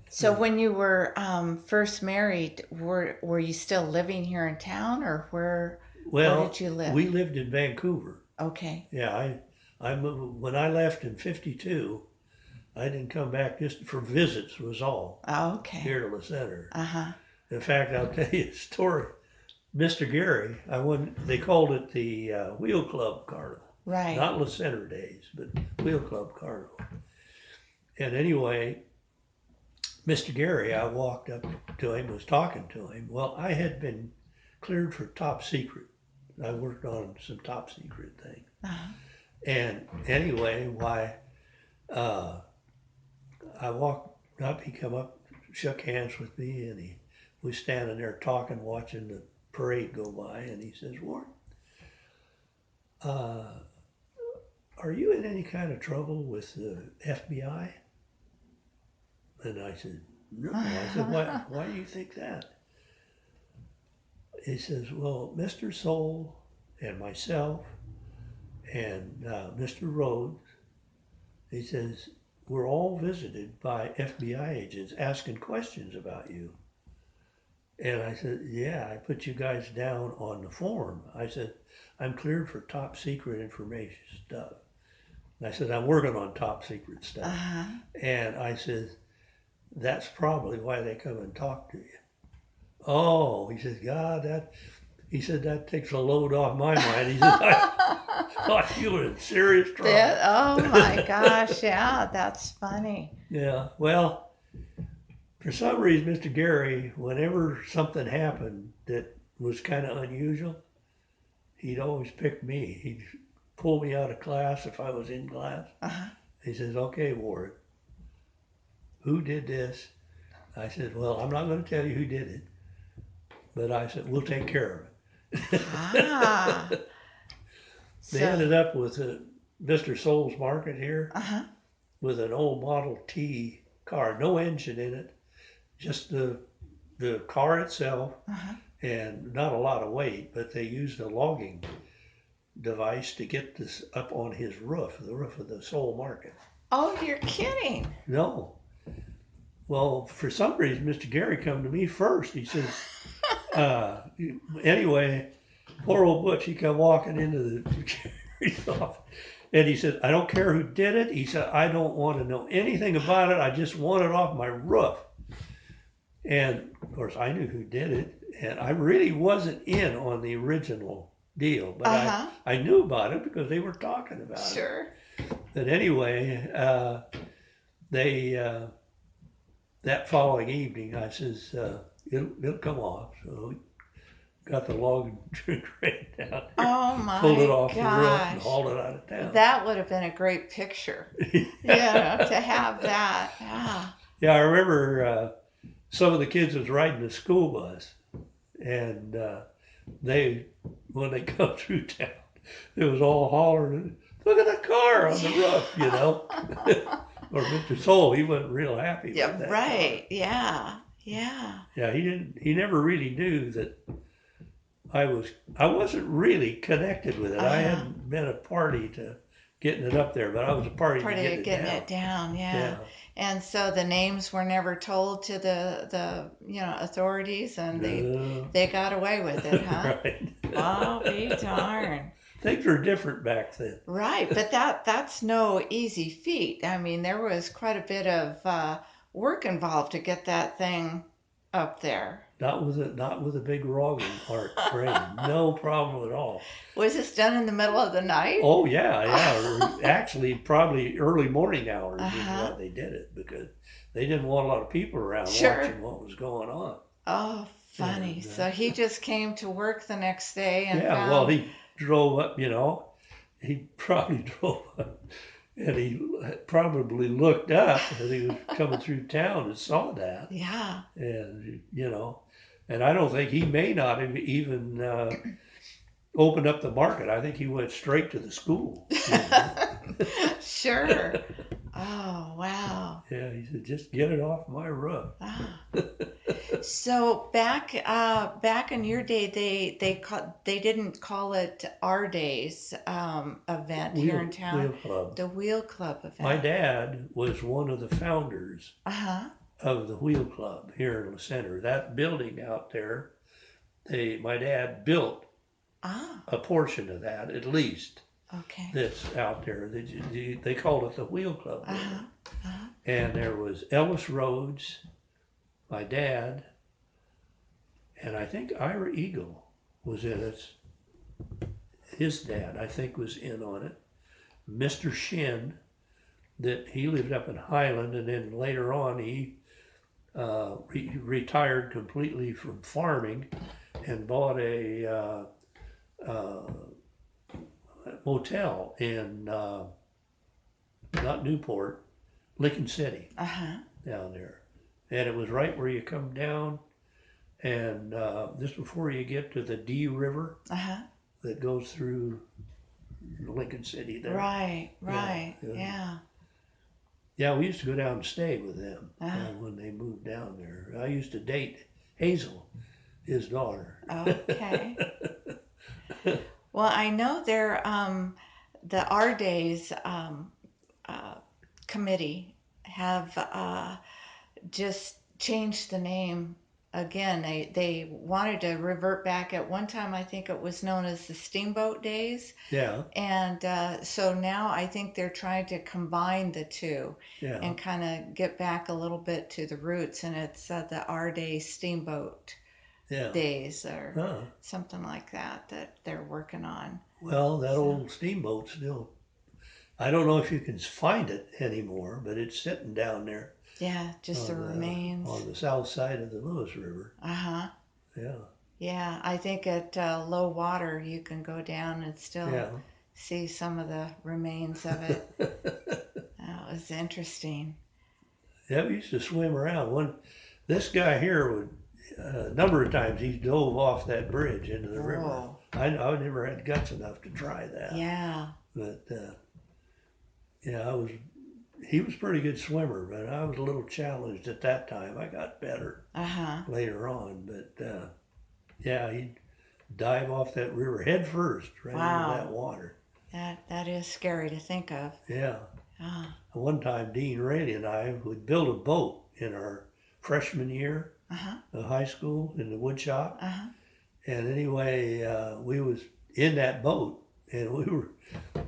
So when you were first married, were you still living here in town, or where did Well, you live? we lived in Vancouver. Okay. Yeah, I moved, when I left in '52. I didn't come back just for visits was all Oh, okay. here to the center. Uh-huh. In fact, I'll tell you a story. Mr. Gary, they called it the Wheel Club Carnival. Right. Not La Center days, but Wheel Club Carnival. And anyway, Mr. Gary, I walked up to him, was talking to him. Well, I had been cleared for top secret. I worked on some top secret things. Uh-huh. And anyway, uh, I walked up, he come up, shook hands with me, and he was standing there talking, watching the parade go by, and he says, Warren, uh, are you in any kind of trouble with the FBI? And I said, no. I said, why do you think that? He says, well, Mr. Soul and myself and Mr. Rhodes, he says, we're all visited by FBI agents asking questions about you. And I said, yeah, I put you guys down on the form. I said, I'm cleared for top secret information stuff. And I said, I'm working on top secret stuff. And I said, that's probably why they come and talk to you. Oh, he says, God, he said, that takes a load off my mind. He said, I thought you were in serious trouble. Oh my gosh, yeah, that's funny. Yeah, well, for some reason, Mr. Gary, whenever something happened that was kind of unusual, he'd always pick me. He'd pull me out of class if I was in class. He says, okay, Ward, who did this? I said, well, I'm not going to tell you who did it, but I said, we'll take care of it. They ended up with Mr. Soul's Market here with an old Model T car, no engine in it, just the car itself, and not a lot of weight, but they used a logging device to get this up on his roof, the roof of the Soul Market. Oh, you're kidding. No. Well, for some reason, Mr. Gary come to me first. He says, anyway, poor old Butch, he come walking into the Gary's office. And he said, I don't care who did it. He said, I don't want to know anything about it. I just want it off my roof. And of course, I knew who did it. And I really wasn't in on the original deal, but I knew about it because they were talking about it. Sure. But anyway, they that following evening, I says, it'll come off. So got the log crane down there, oh my pulled it off gosh. the roof and hauled it out of town. That would have been a great picture. Yeah, to have that. Yeah. Yeah, I remember some of the kids was riding the school bus, and when they come through town, it was all hollering, look at the car on the roof, you know. Or Mr. Soul, he wasn't real happy with that right. car. Yeah. Yeah. Yeah, he never really knew that I wasn't really connected with it. I hadn't been a party to getting it up there, but I was a party to getting it down. Yeah. And so the names were never told to the authorities, and they got away with it, huh? Right. I'll be darned. Things were different back then. Right, but that's no easy feat. I mean, there was quite a bit of work involved to get that thing up there. Not with a big logging crane. No problem at all. Was this done in the middle of the night? Oh yeah. Actually, probably early morning hours is why they did it, because they didn't want a lot of people around watching what was going on. Oh, funny. And, so he just came to work the next day and well, he drove up. He probably drove up, and he probably looked up as he was coming through town and saw that. Yeah. And and I don't think he may not have even opened up the market. I think he went straight to the school. Sure. Oh, wow. Yeah, he said, just get it off my roof. So back in your day, they didn't call it Our Days event here in town. Wheel Club. The Wheel Club event. My dad was one of the founders of the Wheel Club here in the center. That building out there, my dad built a portion of that, at least. Okay. That's out there. They called it the Wheel Club. And there was Ellis Rhodes, my dad, and I think Ira Eagle was in it. His dad, I think, was in on it. Mr. Shin, that he lived up in Highland, and then later on he retired completely from farming and bought a motel in not Newport, Lincoln City, down there. And it was right where you come down, and just before you get to the D River that goes through Lincoln City there. Right, Yeah, right. yeah. Yeah. Yeah, we used to go down and stay with them Uh, when they moved down there. I used to date Hazel, his daughter. okay. Well, I know the Our Days uh, committee have just changed the name again. They wanted to revert back. At one time, I think it was known as the Steamboat Days, Yeah, and so now I think they're trying to combine the two yeah, and kind of get back a little bit to the roots. And it's the Our Day Steamboat yeah. Days or Huh. something like that that they're working on. Well, that So old steamboat still, I don't know if you can find it anymore, but it's sitting down there yeah, just the on remains. the south side of the Lewis River. Uh huh. Yeah, Yeah, I think at low water you can go down and still yeah. see some of the remains of it. That was interesting. Yeah, we used to swim around. This guy here would, a number of times he dove off that bridge into the river. Whoa. I never had guts enough to try that, Yeah. but yeah, he was a pretty good swimmer, but I was a little challenged at that time. I got better Uh huh. later on, but yeah, he'd dive off that river head first right into that Wow. water. That is scary to think of. Yeah. Ah. One time, Dean Rayleigh and I would build a boat in our freshman year Uh huh. of high school in the wood shop. Uh huh. And anyway, we was in that boat and we were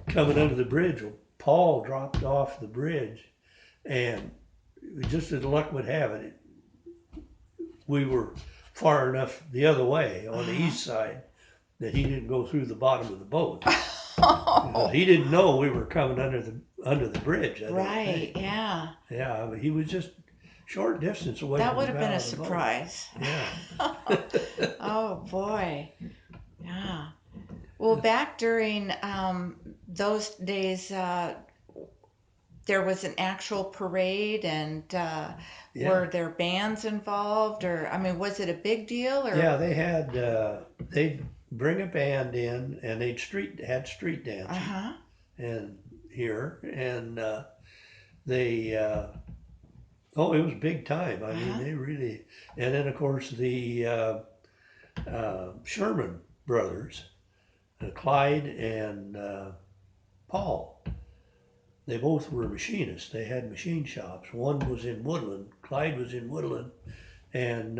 coming under the bridge. Well, Paul dropped off the bridge, and just as luck would have it, we were far enough the other way Uh on the huh. east side that he didn't go through the bottom of the boat because Oh, he didn't know we were coming under the bridge. I don't right. think. Yeah. Yeah, but he was just short distance away That from would the have been bow a of the boat. surprise. Yeah. Oh boy. Yeah. Well, back during those days, there was an actual parade, and Yeah. were there bands involved, or I mean, was it a big deal, Yeah, or? they'd bring a band in and they'd had street Uh dancing huh. and here and they oh, it was big time. I Uh mean, huh. they really, and then of course the Sherman brothers, Clyde and Paul, they both were machinists. They had machine shops. One was in Woodland, Clyde was in Woodland, and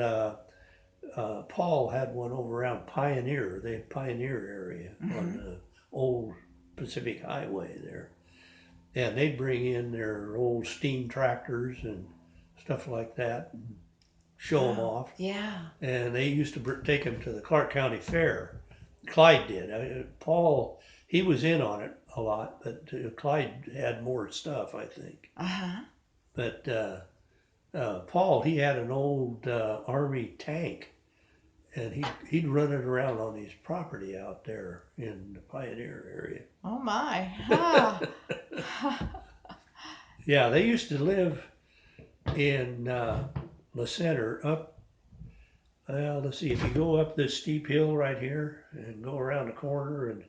Paul had one over around Pioneer, the Pioneer area on Mm-hmm. the old Pacific Highway there. And they'd bring in their old steam tractors and stuff like that, and show them Oh, off. yeah. And they used to take them to the Clark County Fair. Clyde did. Paul, he was in on it a lot, but Clyde had more stuff, I think. Uh huh. But Paul, he had an old Army tank, and he'd run it around on his property out there in the Pioneer Oh my. Ah. area. Yeah, they used to live in the center up. Well, let's see. If you go up this steep hill right here and go around the corner, and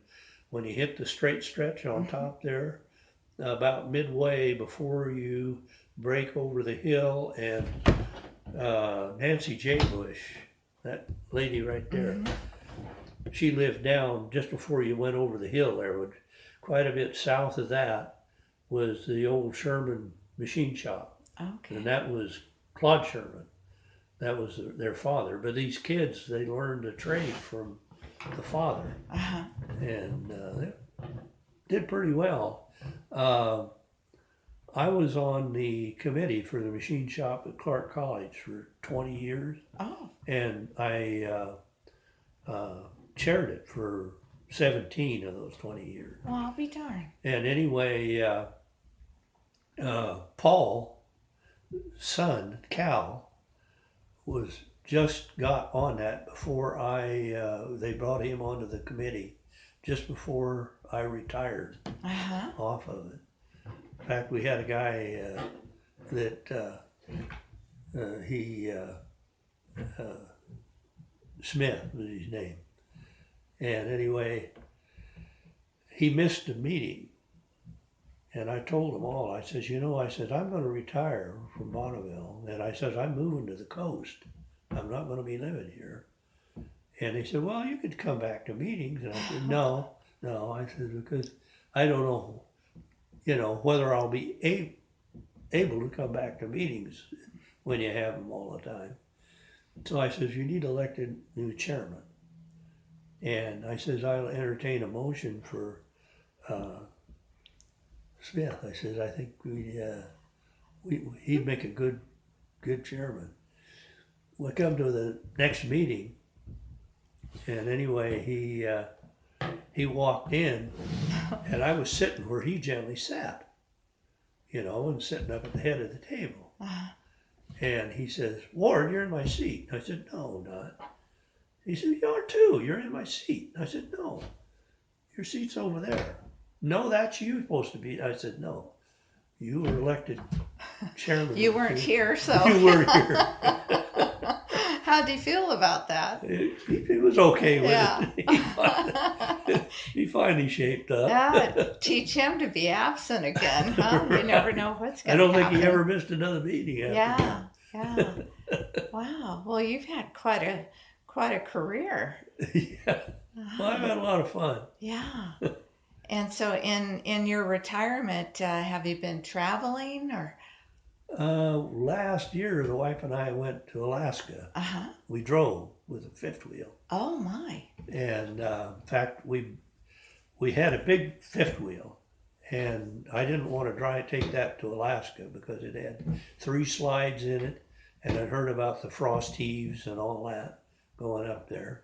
when you hit the straight stretch on Mm-hmm. top there, about midway before you break over the hill, and Nancy J. Bush, that lady right there, Mm-hmm. she lived down just before you went over the hill there. Quite a bit south of that was the old Sherman machine shop, and Okay. that was Claude Sherman. That was their father. But these kids, they learned a trade from the father, Uh huh. and they did pretty well. Uh, I was on the committee for the machine shop at Clark College for 20 years, Oh. and I chaired it for 17 of those 20 years. Well, I'll be darned. And anyway, Paul's son, Cal, was just got on that before they brought him onto the committee just before I retired Uh huh. off of it. In fact, we had a guy that he Smith was his name, and anyway, he missed a meeting. And I told them all, I says, I said, I'm going to retire from Bonneville. And I says, I'm moving to the coast. I'm not going to be living here. And they said, well, you could come back to meetings. And I said, no. I said, because I don't know, whether I'll be able to come back to meetings when you have them all the time. So I says, you need elected new chairman. And I says, I'll entertain a motion for Smith. I says, I think he'd make a good chairman. We come to the next meeting, and anyway, he walked in, and I was sitting where he generally sat, and sitting up at the head of the table. And he says, Ward, you're in my seat. I said, no, I'm not. He said, you are too. You're in my seat. I said, no, your seat's over there. No, that's you supposed to be. I said, no, you were elected chairman. You weren't here, so. You weren't here. How'd he feel about that? He was okay with it. He finally shaped up. Yeah, teach him to be absent again, huh? You never know what's going to happen. I don't think he ever missed another meeting after that. Yeah. Wow. Well, you've had quite a career. Yeah. Well, I've had a lot of fun. Yeah. And so in your retirement, have you been traveling or? Last year, the wife and I went to Alaska. We drove with a fifth wheel. Oh my! And in fact, we had a big fifth wheel, and I didn't want to take that to Alaska because it had 3 slides in it, and I'd heard about the frost heaves and all that going up there.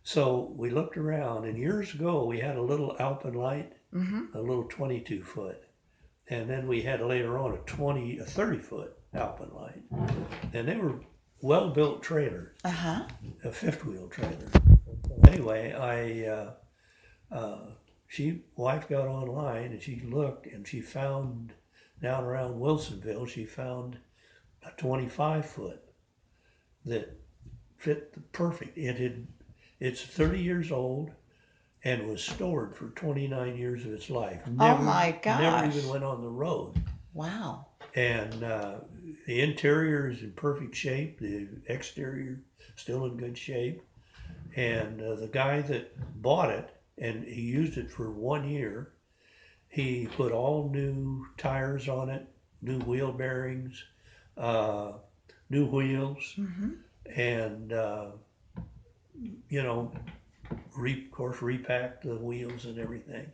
So we looked around, and years ago we had a little Alpenlight, a little 22-foot. And then we had later on a 30-foot Alpenlight. And they were well-built trailers, a fifth wheel trailer. Anyway, wife got online and she looked and she found down around Wilsonville, she found a 25-foot that fit the perfect. It's 30 years old and was stored for 29 years of its life. Oh my gosh. Never even went on the road. Wow. And the interior is in perfect shape. The exterior still in good shape. And the guy that bought it, and he used it for 1 year, he put all new tires on it, new wheel bearings, new wheels, and of course, repack the wheels and everything.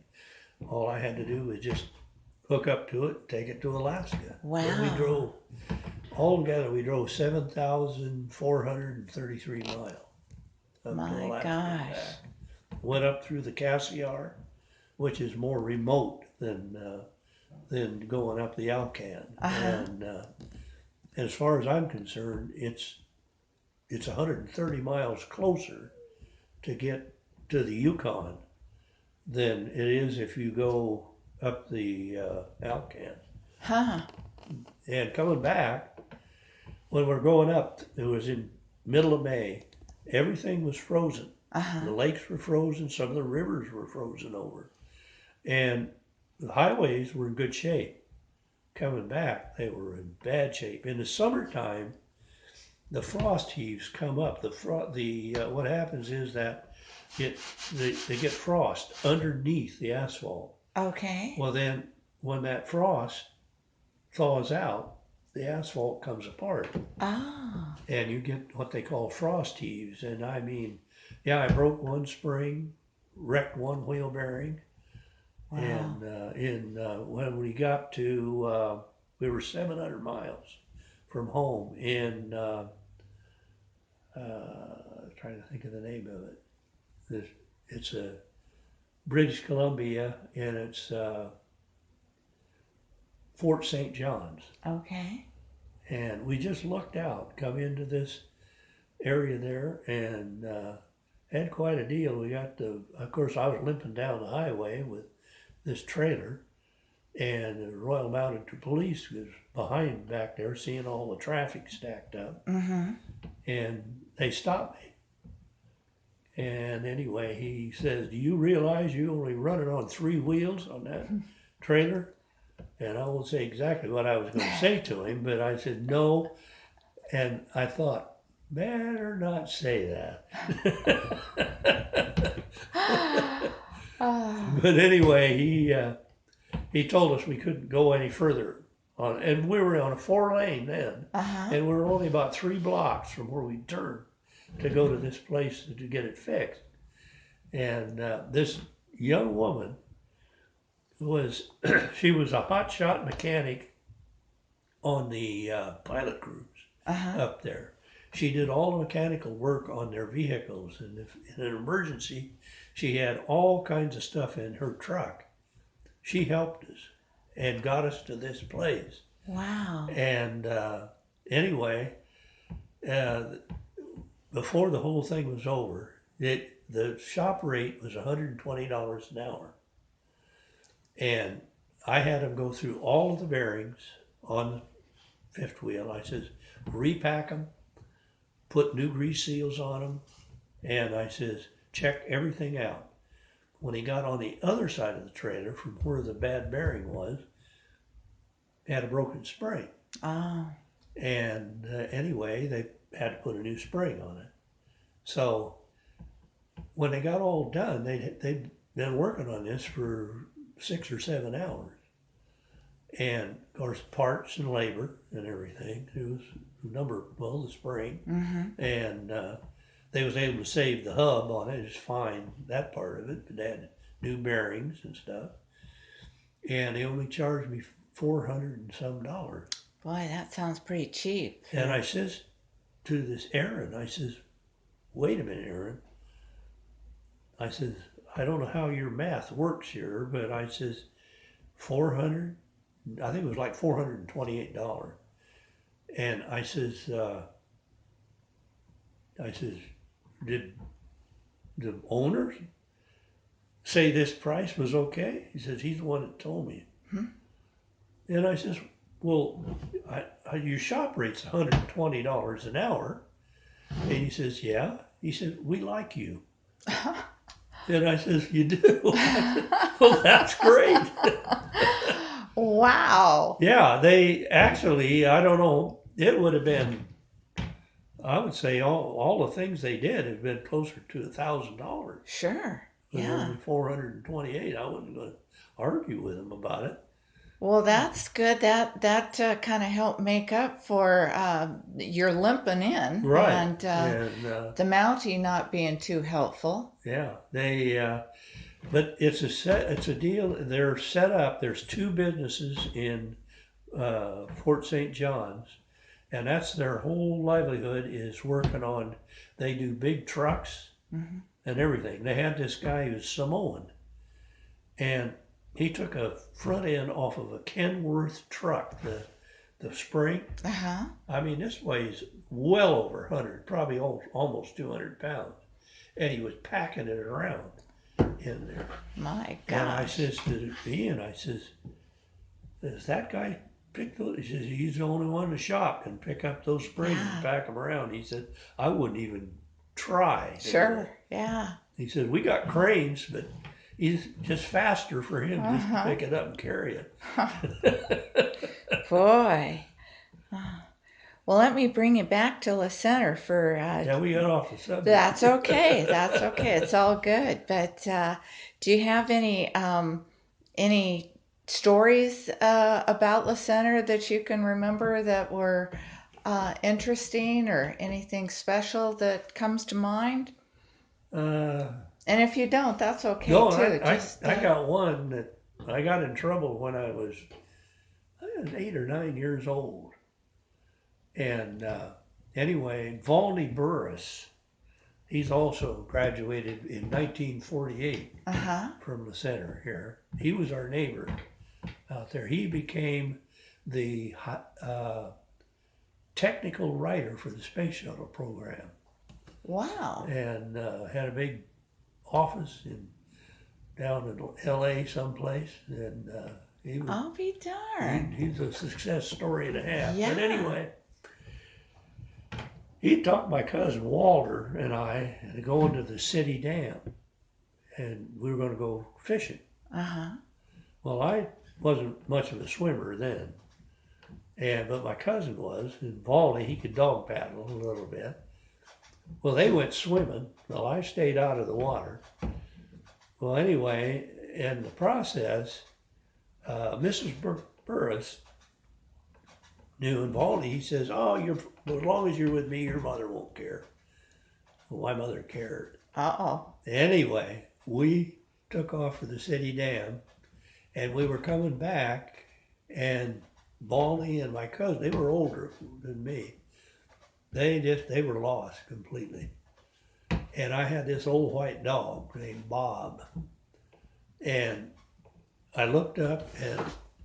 All I had to do was just hook up to it, take it to Alaska. Wow. And we drove, altogether, we drove 7,433 miles up to Alaska. My gosh. Went up through the Cassiar, which is more remote than going up the Alcan. And as far as I'm concerned, it's 130 miles closer to get to the Yukon than it is if you go up the Alcan. And coming back, when we're going up, it was in middle of May. Everything was frozen. The lakes were frozen. Some of the rivers were frozen over. And the highways were in good shape. Coming back, they were in bad shape. In the summertime, the frost heaves come up. What happens is that they get frost underneath the asphalt. Okay. Well, then when that frost thaws out, the asphalt comes apart. And you get what they call frost heaves. And I mean, I broke one spring, wrecked one wheel bearing. Wow. And when we got to, we were 700 miles from home in, trying to think of the name of it. It's a British Columbia, and it's Fort St. John's. Okay. And we just looked out, come into this area there, and had quite a deal. Of course, I was limping down the highway with this trailer, and the Royal Mounted Police was behind back there, seeing all the traffic stacked up. And they stopped me. And anyway, he says, "Do you realize you only run it on 3 wheels on that trailer?" And I won't say exactly what I was going to say to him, but I said no. And I thought, better not say that. Oh, But anyway, he told us we couldn't go any further on, and we were on a 4 lane then, uh-huh. and we were only about 3 blocks from where we turned to go to this place to get it fixed. And this young woman was, she was a hotshot mechanic on the pilot crews Uh-huh. up there. She did all the mechanical work on their vehicles, and if in an emergency, she had all kinds of stuff in her truck. She helped us and got us to this place. Wow. And anyway, uh, before the whole thing was over, the shop rate was $120 an hour, and I had them go through all of the bearings on the fifth wheel. I says, repack them, put new grease seals on them, and I says, check everything out. When he got on the other side of the trailer from where the bad bearing was, had a broken spring. Oh. And anyway, they had to put a new spring on it. So when they got all done, they'd been working on this for 6 or 7 hours. And of course, parts and labor and everything. It was the spring. Mm-hmm. And they was able to save the hub on it, just fine, that part of it. But they had new bearings and stuff. And they only charged me $400 and some dollars. Boy, that sounds pretty cheap. And I says to this Aaron, I says, wait a minute, Aaron. I says, I don't know how your math works here, but I says, 400, I think it was like $428. And I says, did the owner say this price was okay? He says, he's the one that told me. Hmm? And I says, well, your shop rate's $120 an hour. And he says, yeah. He said, we like you. And I says, you do? Well, that's great. Wow. Yeah, they actually, I don't know, it would have been, I would say all the things they did have been closer to $1,000. Sure. But Yeah. only 428. I wasn't going to argue with them about it. Well, that's good. That kind of helped make up for your limping in Right. and And the Mountie not being too helpful. yeah, but it's a deal. They're set up. There's 2 businesses in Fort St. John's, and that's their whole livelihood is working on. They do big trucks Mm-hmm. and everything. They had this guy who's Samoan, and he took a front end off of a Kenworth truck, the spring. Uh-huh. I mean, this weighs well over 100, probably almost 200 pounds, and he was packing it around in there. My And I gosh. says to Ian, I says, does that guy pick those? He says, he's the only one in the shop can pick up those springs and Yeah. pack them around. He said, I wouldn't even try. to do Sure. it. Yeah. He said, we got cranes, but he's just faster for him just to Uh-huh. pick it up and carry it. Boy. Well, let me bring you back to the center for. Yeah, we got off the subject. That's okay. That's okay. It's all good. But do you have any stories about the center that you can remember that were interesting or anything special that comes to mind? Uh, And if you don't, that's okay no, too. I got one that I got in trouble when I was 8 or 9 years old. And anyway, Volney Burris, he's also graduated in 1948 Uh-huh. from the center here. He was our neighbor out there. He became the technical writer for the space shuttle program, Wow. and had a big office down in L.A. someplace, and I'll be darned. he's a success story and a half. Yeah. But anyway, he talked my cousin Walter and I into going to the city dam, and we were going to go fishing. Uh-huh. Well, I wasn't much of a swimmer then, but my cousin was, and Baldy, he could dog paddle a little bit. Well, they went swimming. Well, I stayed out of the water. Well, anyway, in the process, Mrs. Burris knew, and Baldy, he says, "Oh, as long as you're with me, your mother won't care." Well, my mother cared. Uh-oh. Anyway, we took off for the city dam, and we were coming back, and Baldy and my cousin, they were older than me. They were lost completely. And I had this old white dog named Bob, and I looked up and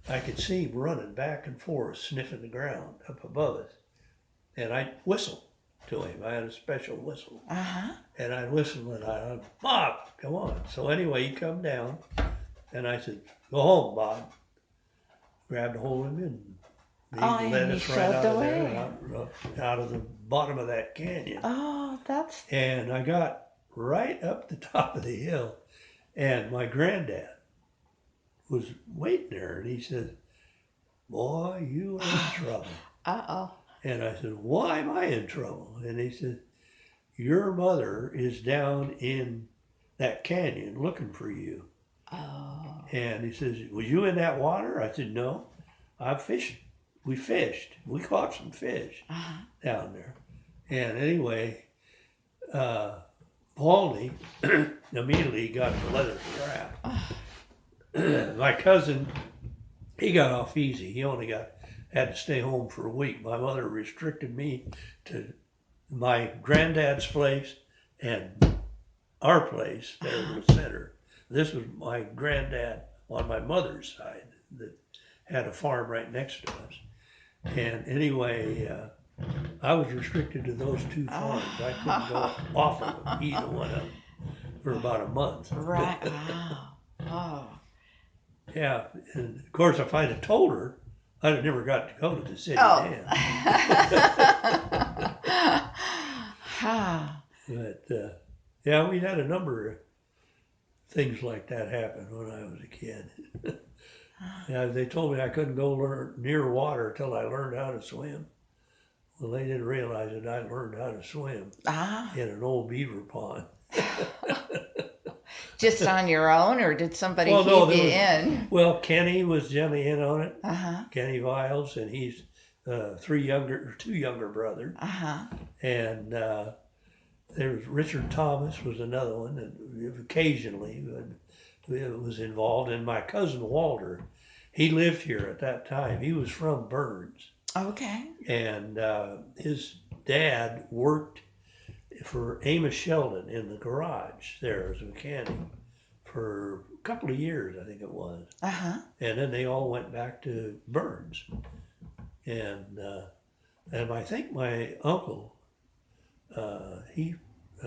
I could see him running back and forth, sniffing the ground up above us. And I whistled to him. I had a special whistle. Uh-huh. And I whistled and Bob, come on. So anyway, he come down and I said, go home, Bob. Grabbed a hold of him and he And led he us right shoved out of away. there, out of the bottom of that canyon. Oh, that's... And I got right up the top of the hill, and my granddad was waiting there, and he said, boy, you are in trouble. Uh-oh. And I said, why am I in trouble? And he said, your mother is down in that canyon looking for you. Oh. And he says, was you in that water? I said, no, I fished. We fished. We caught some fish down there. And anyway, Baldy immediately got the leather strap. My cousin, he got off easy. He only had to stay home for a week. My mother restricted me to my granddad's place and our place there in the center. This was my granddad on my mother's side that had a farm right next to us. And anyway, I was restricted to those two farms. I couldn't go off of either one of them for about a month. Right. Wow. Oh. Yeah, and of course, if I'd have told her, I'd have never got to go to the city dam. But yeah, we had a number of things like that happen when I was a kid. Yeah, they told me I couldn't go near water until I learned how to swim. Well, they didn't realize that I learned how to swim in an old beaver pond. Just on your own, or did somebody heave you in? Well, Kenny was generally in on it. Uh-huh. Kenny Viles, and he's two younger brothers. Uh-huh. And there was Richard Thomas was another one that occasionally was involved. And my cousin Walter, he lived here at that time. He was from Burns. Okay. And his dad worked for Amos Sheldon in the garage there as a mechanic for a couple of years, I think it was. Uh-huh. And then they all went back to Burns. And I think my uncle,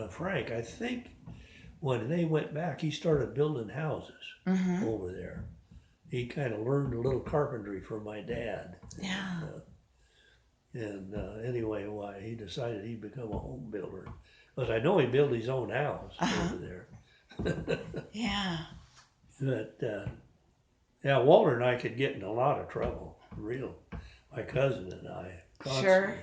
Frank, I think when they went back, he started building houses over there. He kind of learned a little carpentry from my dad. Yeah. Anyway, why he decided he'd become a home builder. Because I know he built his own house over there. Yeah. But, yeah, Walter and I could get in a lot of trouble, real. My cousin and I. Constantly. Sure.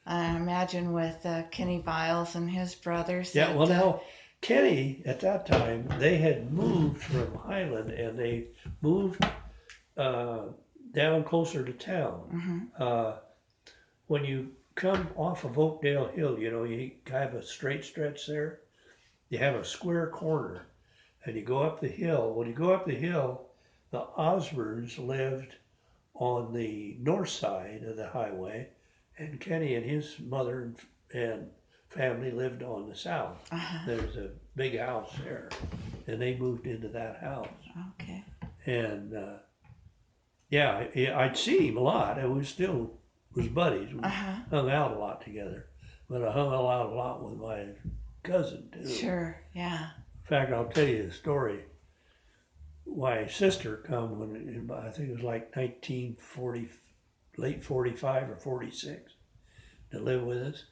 I imagine with Kenny Viles and his brothers. Yeah, well, now, Kenny, at that time, they had moved from Highland and they moved down closer to town. When you come off of Oakdale Hill, you know, you have a straight stretch there. You have a square corner and you go up the hill. When you go up the hill, the Osborns lived on the north side of the highway, and Kenny and his mother and family lived on the south. There's a big house there, and they moved into that house. Okay. And yeah, I'd seen him a lot, and we still was buddies. We hung out a lot together, but I hung out a lot with my cousin too. Sure, yeah. In fact, I'll tell you a story. My sister come when I think it was like 1940, late 45 or 46, to live with us.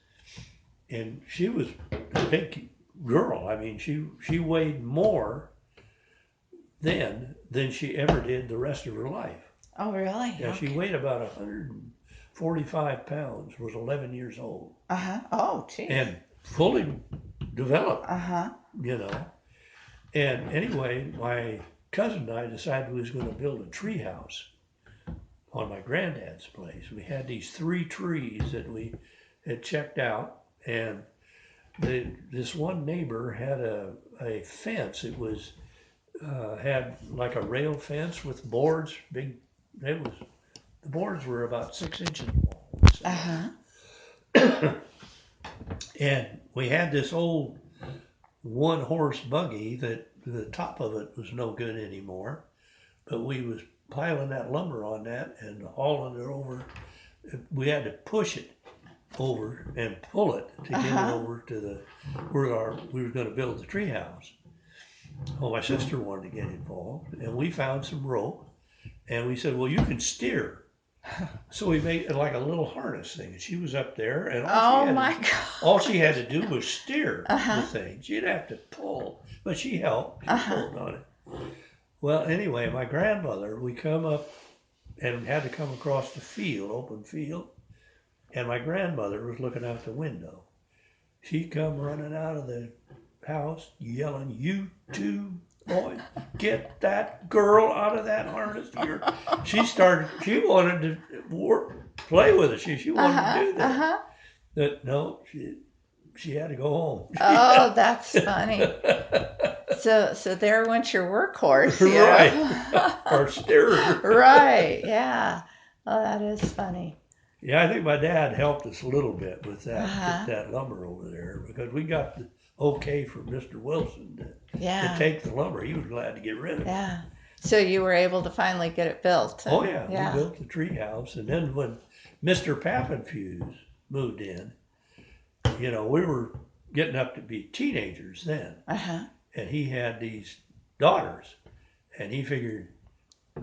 and she was a big girl. I mean, she weighed more then than she ever did the rest of her life. Oh, really? Yeah, she Okay. weighed about 145 pounds, was 11 years old, Uh-huh. Oh, geez. and fully developed, Uh-huh. you know. And anyway, my cousin and I decided we was going to build a tree house on my granddad's place. We had these 3 trees that we had checked out, and this one neighbor had a fence. It was had like a rail fence with boards. Big. It was the boards were about 6 inches Uh-huh. long, and we had this old 1 horse buggy that the top of it was no good anymore. But we was piling that lumber on that and hauling it over. We had to push it over and pull it to get it Uh-huh. over to the where we were going to build the tree house. Well, my sister wanted to get involved, and we found some rope, and we said, "Well, you can steer." So we made it like a little harness thing. And she was up there, and Oh my all God. she had to do was steer the Uh-huh. thing. She'd have to pull, but she helped. She Uh-huh. pulled on it. Well, anyway, my grandmother, we come up and had to come across the field, open field, and my grandmother was looking out the window. She come running out of the house yelling, "You two boys, get that girl out of that harness!" She wanted to play with us. She wanted to Uh-huh. do this. Uh-huh. But no, she had to go home. Oh, that's funny. So there went your workhorse, you Right. know. Our steerer. Right, yeah. Oh, that is funny. Yeah, I think my dad helped us a little bit with that, get Uh-huh. that lumber over there because we got the okay from Mr. Wilson to Yeah, take the lumber. He was glad to get rid of it. yeah. So you were able to finally get it built, Oh and yeah, we yeah. built the tree house, and then when Mr. Pappenfuse moved in, we were getting up to be teenagers then, Uh-huh. and he had these daughters, and he figured,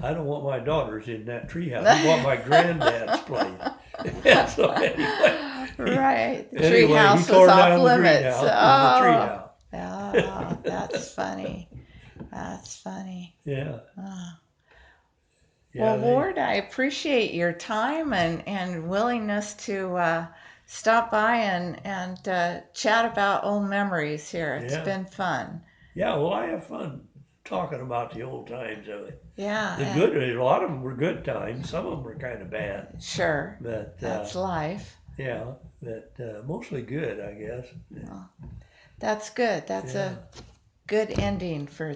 I don't want my daughters in that tree house. He want my granddad's place. And so Right. The tree anyway, he house was tore off down the limits. greenhouse and the tree Oh, house. oh, that's funny. That's funny. Yeah, Oh. yeah, Well, Ward, I appreciate your time and willingness to stop by and chat about old memories here. It's yeah, been fun. yeah. Well, I have fun talking about the old times of it. Yeah, The good, a lot of them were good times. Some of them were kind of bad, sure. but That's life. yeah, but mostly good, I guess. Well, that's good. That's Yeah. a good ending for